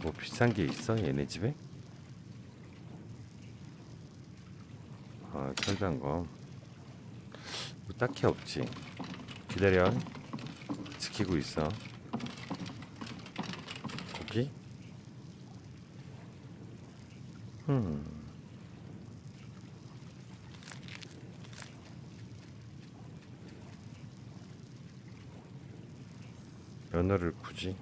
뭐 비싼 게 있어? 얘네 집에? 아, 철단검. 뭐 딱히 없지. 기다려. 지키고 있어. 고기? 면허를 굳이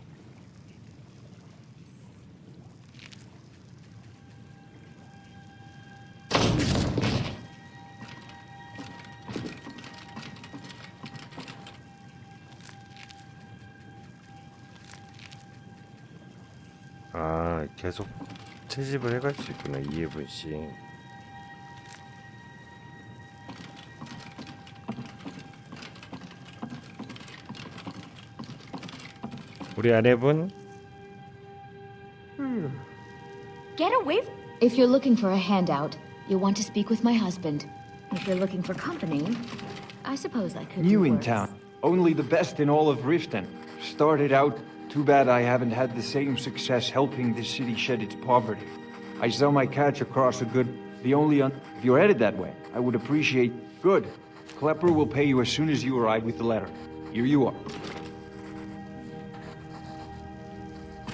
계속 채집을 해갈 수 있구나. 2회분씩. 우리 아내분 Get away. If you're looking for a handout, you'll want to speak with my husband. If you're looking for company, I suppose I could. New do in worse. town. Only the best in all of Riften. Started out. Too bad I haven't had the same success helping this city shed its poverty. I sell my catch across a good... If you're headed that way, I would appreciate... Good. Klepper will pay you as soon as you arrive with the letter. Here you are.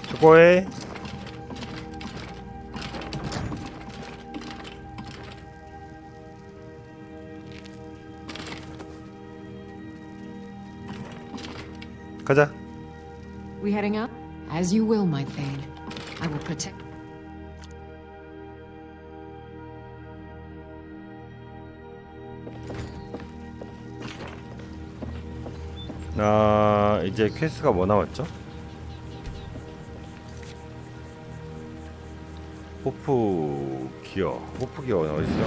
수고해. 가자. We heading up? As you will, my Thane. I will protect. 이제 퀘스트가 뭐 남았죠? 호프 기어. 호프 기어는 어딨어?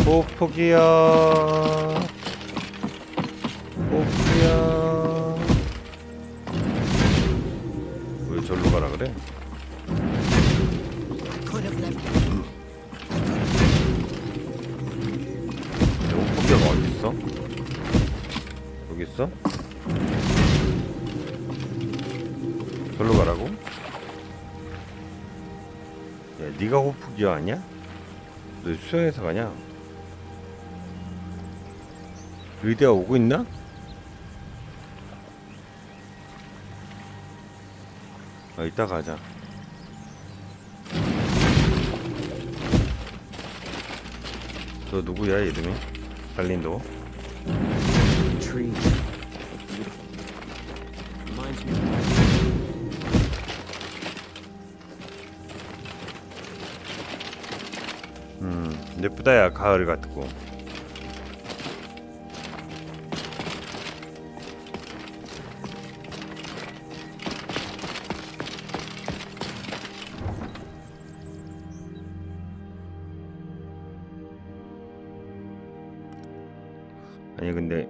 호프 기어. 호프 기어. 왜 절로 가라 그래? 호프 기어가 어디 있어? 여기 있어? 절로 가라고? 야, 네가 호프기어 아니야? 너 수영해서 가냐? 의대가 오고 있나? 이따 가자. 너 누구야 이름이? 갈린도. 예쁘다야 가을 같고. 아니 근데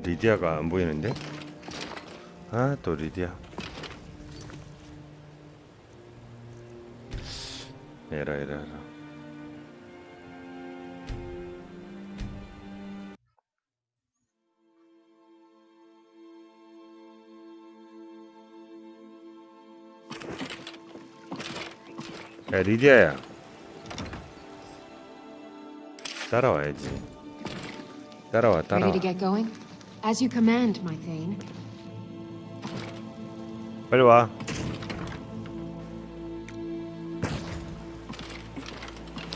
리디아가 안 보이는데? 또 리디아. 에라. 야 리디아야. 따라와야지. 따라와. Ready to get going? As you command, my Thane. 빨리 와.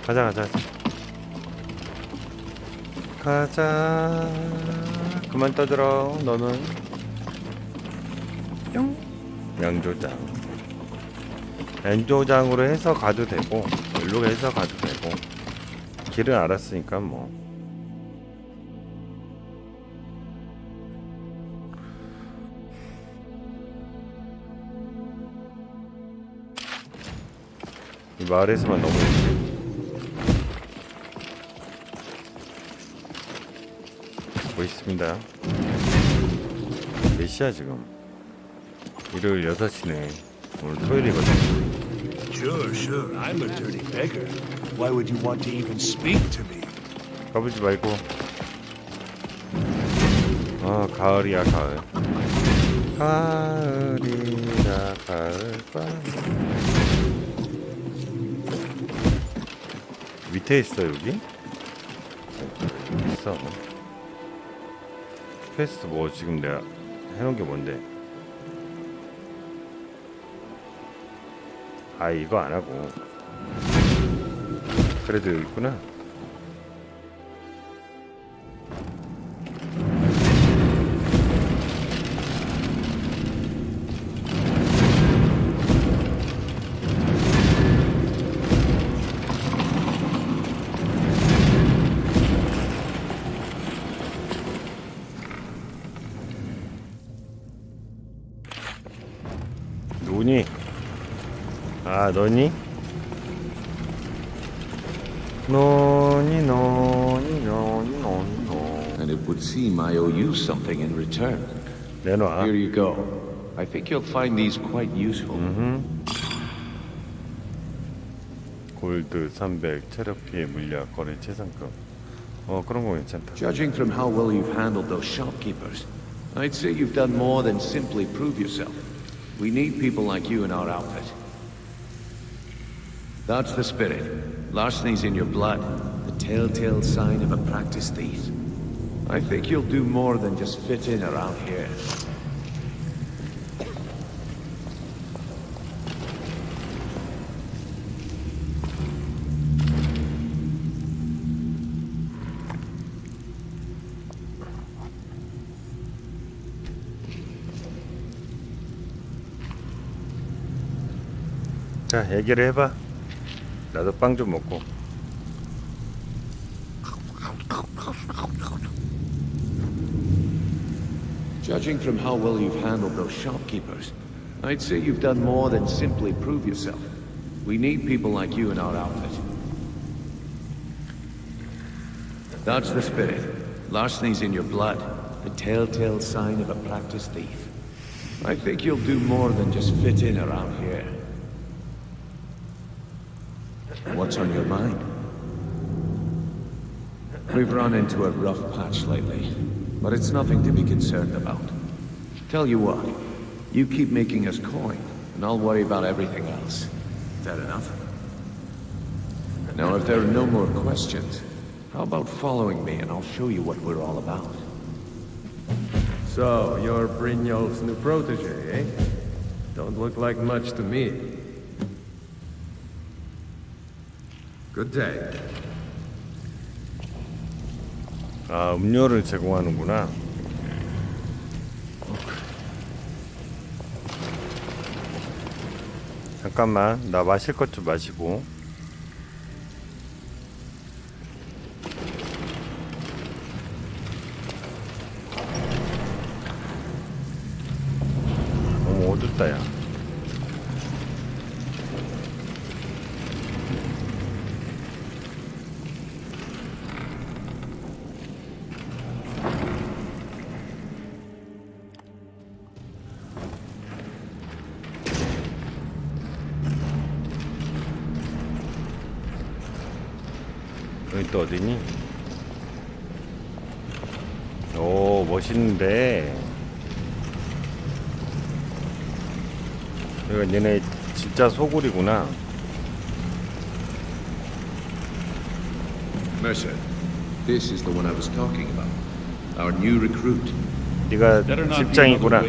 가자. 그만 떠들어. 너는 뿅. 양조장으로 해서 가도 되고 일로 해서 가도 되고 길은 알았으니까 뭐. 이 마을에서만 너무 멋있습니다. 몇 시야 지금? 일요일 6시네. 오늘 토요일이거든. Sure. I'm a dirty beggar. Why would you want to even speak to me? 까불지 말고. 가을이야 가을. 가을이야 가을밤. 밑에 있어 여기? 있어. 퀘스트 뭐 지금 내가 해놓은 게 뭔데? 아 이거 안 하고 그래도 여기 있구나. 누구니? 아 너니? And it would seem I owe you something in return. 내놔. Here you go. I think you'll find these quite useful. 골드 300, 체력 피해, 물약, 거래 최상급. 그런 거 괜찮다. Judging from how well you've handled those shopkeepers, I'd say you've done more than simply prove yourself. We need people like you in our outfit. That's the spirit. Larceny's in your blood. The telltale sign of a practiced thief. I think you'll do more than just fit in around here. 자, 얘기를 해봐. 나도 빵 좀 먹고. Judging from how well you've handled those shopkeepers, I'd say you've done more than simply prove yourself. We need people like you in our outfit. That's the spirit. Larceny's in your blood. The telltale sign of a practiced thief. I think you'll do more than just fit in around here. What's on your mind? We've run into a rough patch lately, but it's nothing to be concerned about. Tell you what, you keep making us coin, and I'll worry about everything else. Is that enough? Now, if there are no more questions, how about following me and I'll show you what we're all about? So, you're Brynjolf's new protege, eh? Don't look like much to me. Good day. 아, 음료를 제공하는구나. 잠깐만, 나 마실 것 좀 마시고. 너무 어둡다, 야. 여기 또 어디니? 오, 멋있는데. 여기가 얘네 진짜 소굴이구나. Mercer, this is the one I was talking about. Our new recruit. 네가 집장이구나.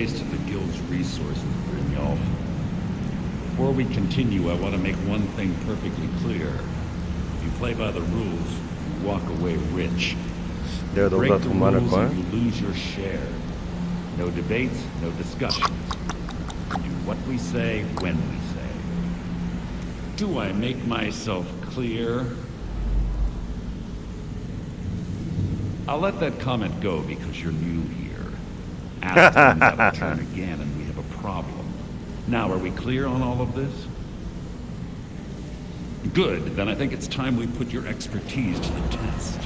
Before we continue, I want to make one thing perfectly clear. If you play by the rules, you walk away rich. 내가 너보다 돈 많을 걸. You lose your share. No debates, no discussions. Do what we say when we say. Do I make myself clear? I'll let that comment go because you're new here. Ask them that'll turn again and we have a problem. Now, are we clear on all of this? Good, then I think it's time we put your expertise to the test.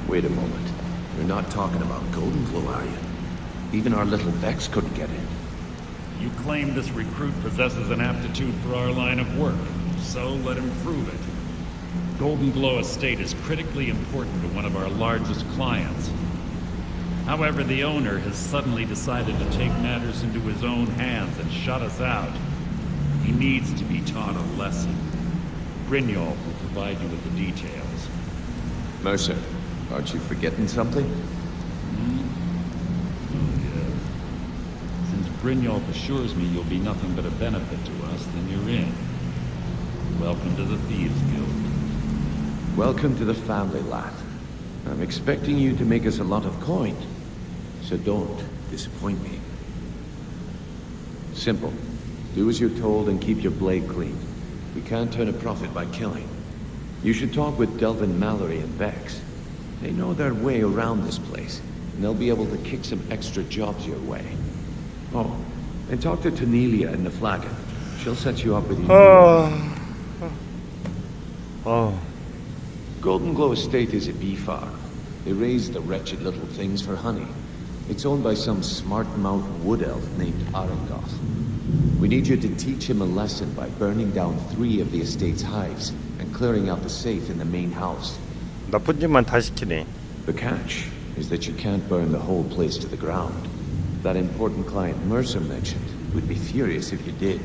Wait a moment. You're not talking about Golden Glow, are you? Even our little Vex couldn't get in. You claim this recruit possesses an aptitude for our line of work, so let him prove it. Golden Glow Estate is critically important to one of our largest clients. However, the owner has suddenly decided to take matters into his own hands and shut us out. He needs to be taught a lesson. Brynjolf will provide you with the details. Mercer, aren't you forgetting something? Oh, yes. Since Brynjolf assures me you'll be nothing but a benefit to us, then you're in. Welcome to the Thieves Guild. Welcome to the family, lad. I'm expecting you to make us a lot of coin, so don't disappoint me. Simple. Do as you're told and keep your blade clean. We can't turn a profit by killing. You should talk with Delvin Mallory and Vex. They know their way around this place, and they'll be able to kick some extra jobs your way. Oh, and talk to Tanelia in the Flagon. She'll set you up with Golden Glow Estate is a bee farm. They raise the wretched little things for honey. It's owned by some smart-mouthed wood elf named Arangoth. We need you to teach him a lesson by burning down 3 of the estate's hives and clearing out the safe in the main house. 나쁜 짓만 다 시키네. The catch is that you can't burn the whole place to the ground. That important client Mercer mentioned would be furious if you did.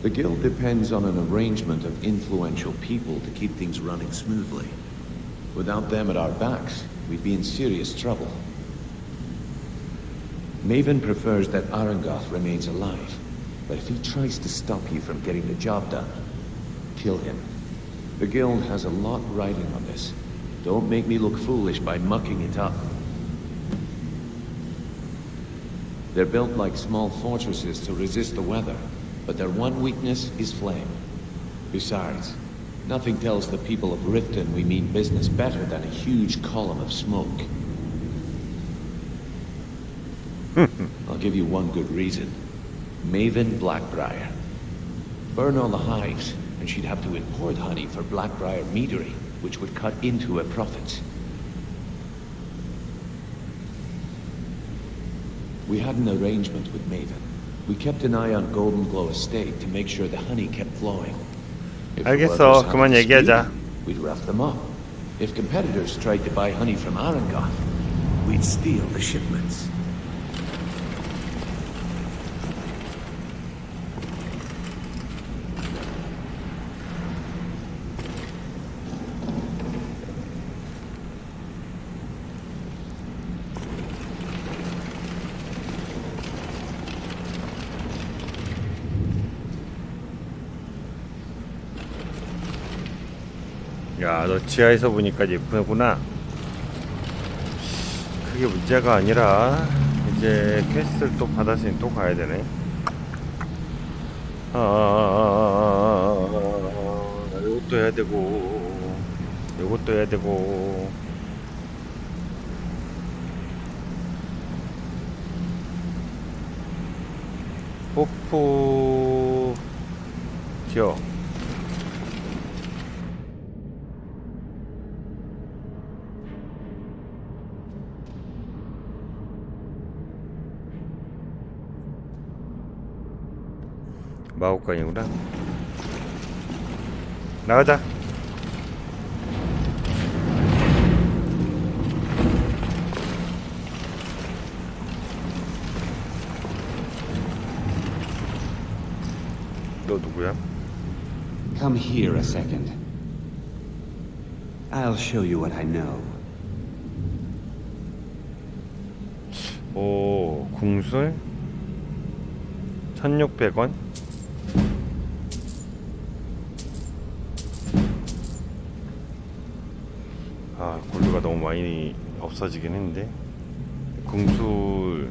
The guild depends on an arrangement of influential people to keep things running smoothly. Without them at our backs, we'd be in serious trouble. Maven prefers that Arangoth remains alive, but if he tries to stop you from getting the job done, kill him. The guild has a lot riding on this. Don't make me look foolish by mucking it up. They're built like small fortresses to resist the weather, but their one weakness is flame. Besides, nothing tells the people of Riften we mean business better than a huge column of smoke. I'll give you one good reason. Maven Blackbriar. Burn all the hives, and she'd have to import honey for Blackbriar meadery, which would cut into her profits. We had an arrangement with Maven. We kept an eye on Golden Glow Estate to make sure the honey kept flowing. If 알겠어. 그만 얘기하자. We'd rough them up. If competitors tried to buy honey from Arangoth, we'd steal the shipments. 야, 너 지하에서 보니까 예쁘구나. 그게 문제가 아니라 이제 퀘스트를 또 받았으니 또 가야 되네. 이것도 해야 되고 이것도 해야 되고. 폭포 지역. 마법관이구나. 나가자. 너 누구야? Come here a second. I'll show you what I know. 오, 궁술 1,600원. 아, 골드가 너무 많이 없어지긴 했는데. 궁술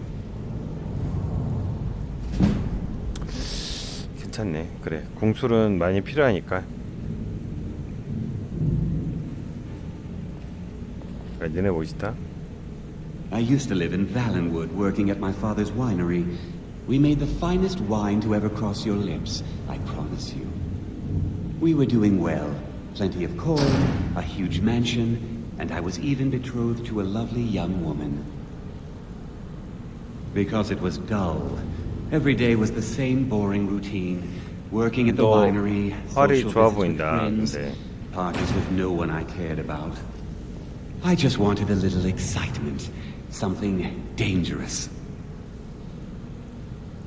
괜찮네. 그래, 궁술은 많이 필요하니까. 니네 멋있다. I used to live in Valenwood, working at my father's winery. We made the finest wine to ever cross your lips, I promise you. We were doing well. Plenty of coin, a huge mansion, and I was even betrothed to a lovely young woman. Because it was dull. Every day was the same boring routine. Working at the winery, social visits with friends, parties with no one I cared about. I just wanted a little excitement, something dangerous.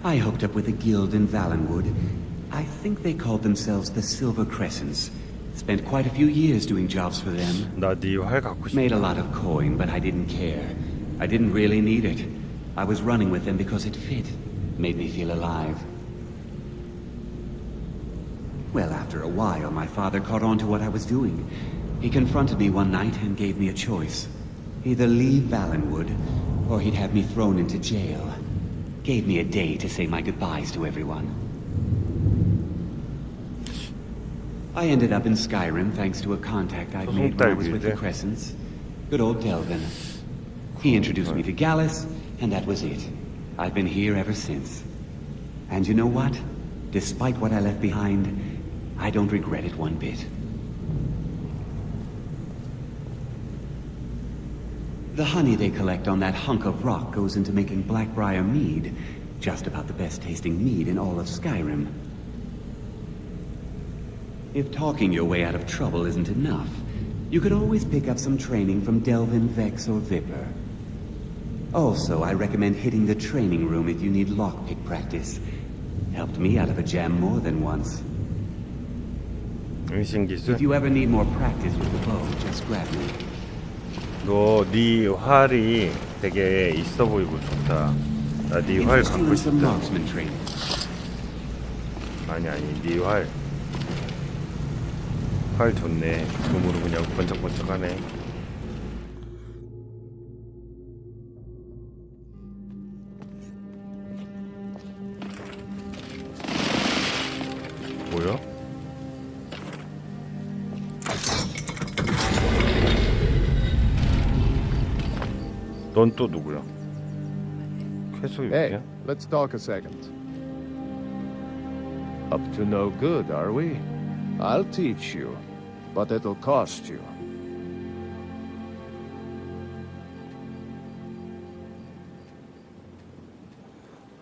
I hooked up with a guild in Valenwood. I think they called themselves the Silver Crescents. Spent quite a few years doing jobs for them. Made a lot of coin, but I didn't care. I didn't really need it. I was running with them because it fit. Made me feel alive. Well, after a while, my father caught on to what I was doing. He confronted me one night and gave me a choice. Either leave Valenwood, or he'd have me thrown into jail. Gave me a day to say my goodbyes to everyone. I ended up in Skyrim thanks to a contact I'd made when I was with the Crescents. Good old Delvin. He introduced me to Gallus, and that was it. I've been here ever since. And you know what? Despite what I left behind, I don't regret it one bit. The honey they collect on that hunk of rock goes into making Blackbriar mead. Just about the best tasting mead in all of Skyrim. If talking your way out of trouble isn't enough, you could always pick up some training from Delvin, Vex, or Vipper. Also, I recommend hitting the training room if you need lockpick practice. Helped me out of a jam more than once. If you ever need more practice with the bow, just grab me. 너 네 활이 되게 있어 보이고 좋다. 나 네 활 갖고 싶다. 아니 네 활. 활 좋네. 금으로 그냥 번쩍번쩍하네. 뭐야? 넌 또 누구야? Hey, let's talk a second. Up to no good, are we? I'll teach you, but it'll cost you.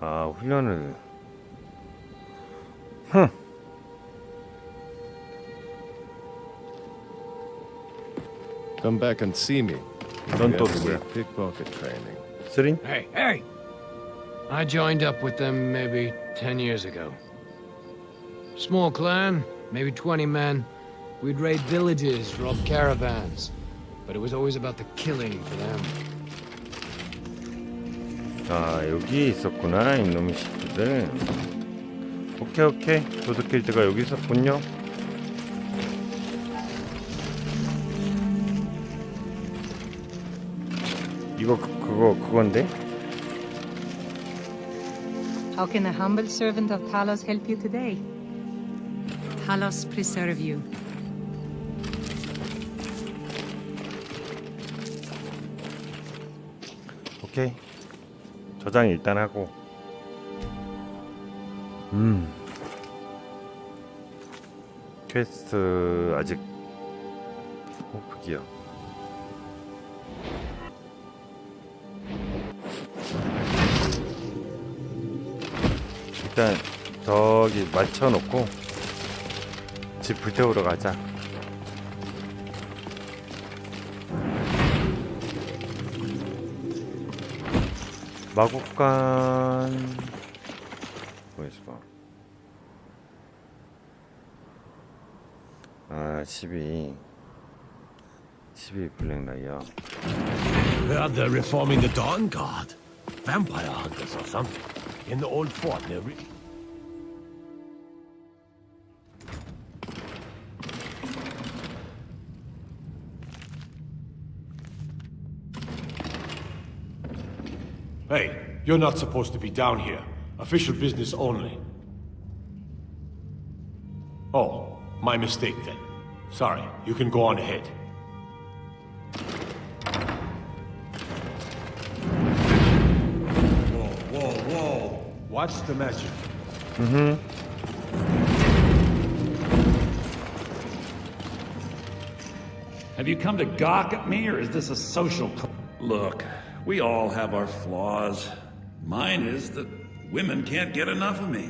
아, 훈련을. Come back and see me. 넌 또 누구야? Pickpocket training. 쓰린? Hey! I joined up with them maybe 10 years ago. Small clan, maybe 20 men. We'd raid villages, rob caravans. But it was always about the killing for them. 아, 여기 있었구나, 이놈의 새끼들. 오케이. 도둑킬드가 여기 있었군요. 이거 그건데? How can the humble servant of Talos help you today? Talos preserve you. 오케이. 저장 일단 하고. 퀘스트 아직 호프기요. 일단 저기 맞춰놓고 집 불태우러 가자. 마곡간 보여줘 봐. 아 12 블랙라이어. Heard they're reforming the Dawn Guard. Vampire hunters or something. In the old fort near... Hey, you're not supposed to be down here. Official business only. Oh, my mistake then. Sorry, you can go on ahead. Whoa. What's the magic? Have you come to gawk at me, or is this a social... Look, we all have our flaws. Mine is that women can't get enough of me.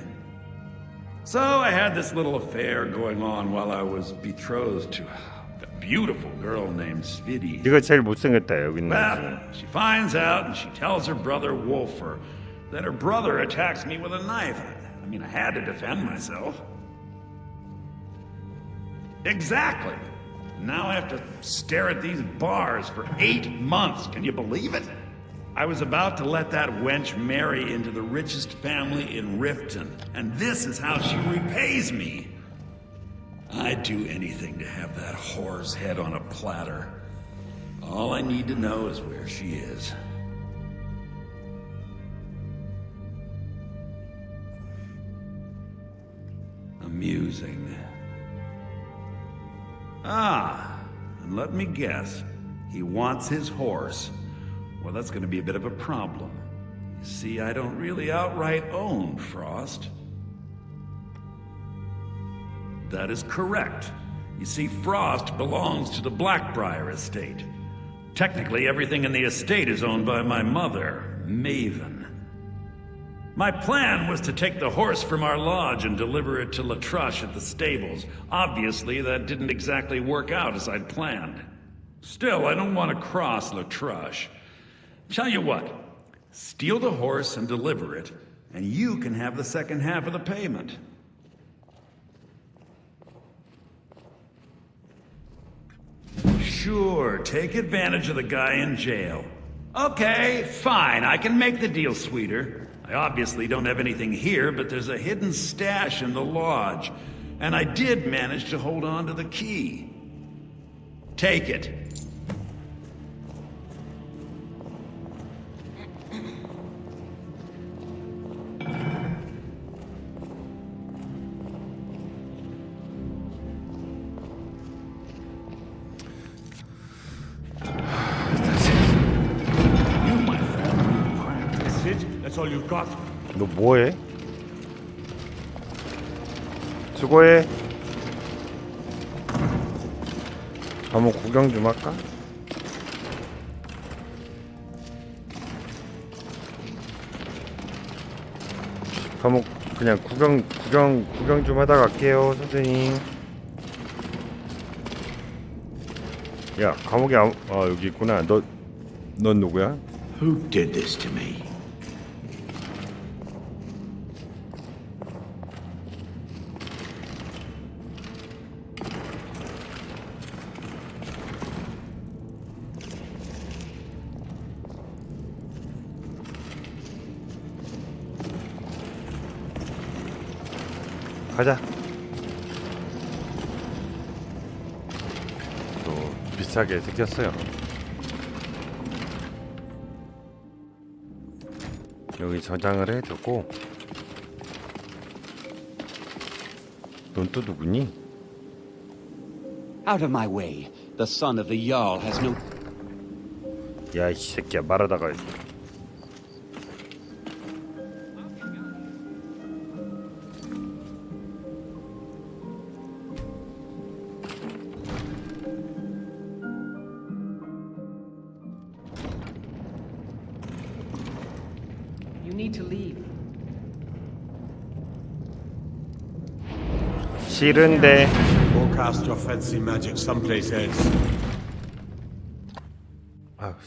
So I had this little affair going on while I was betrothed to a beautiful girl named Svidi. 네가 제일 못생겼다 여기 있는. Well, she finds out and she tells her brother Wolfer that her brother attacks me with a knife. I mean, I had to defend myself. Exactly. Now I have to stare at these bars for 8 months. Can you believe it? I was about to let that wench marry into the richest family in Riften, and this is how she repays me. I'd do anything to have that whore's head on a platter. All I need to know is where she is. Amusing. Ah, and let me guess. He wants his horse. Well, that's going to be a bit of a problem. You see, I don't really outright own Frost. That is correct. You see, Frost belongs to the Blackbriar estate. Technically, everything in the estate is owned by my mother, Maven. My plan was to take the horse from our lodge and deliver it to Latrush at the stables. Obviously, that didn't exactly work out as I'd planned. Still, I don't want to cross Latrush. Tell you what, steal the horse and deliver it, and you can have the second half of the payment. Sure, take advantage of the guy in jail. Okay, fine, I can make the deal sweeter. I obviously don't have anything here, but there's a hidden stash in the lodge, and I did manage to hold on to the key. Take it. That's all you've got? 너 뭐해? 수고해. 한번 구경 좀 할까? 감옥 그냥 구경 좀 하다 갈게요, 선생님. 야, 감옥에 여기 있구나. 넌 누구야? Who did this to me? 가자. 또 비싸게 생겼어요. 여기 저장을 해두고. 넌 또 누구니? Out of my way. The son of the Jarl has no... 야, 이 새끼야, 말하다가. You need to leave. 싫은데. Go cast your fancy magic someplace else.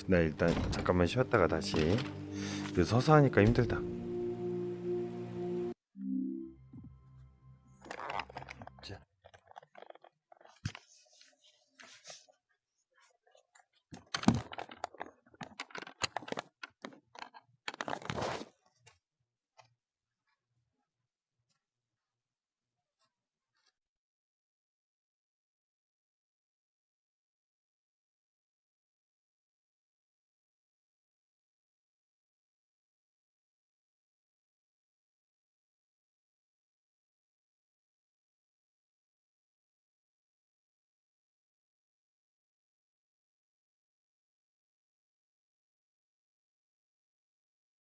나 일단 잠깐만 쉬었다가 다시. 서서 하니까 힘들다.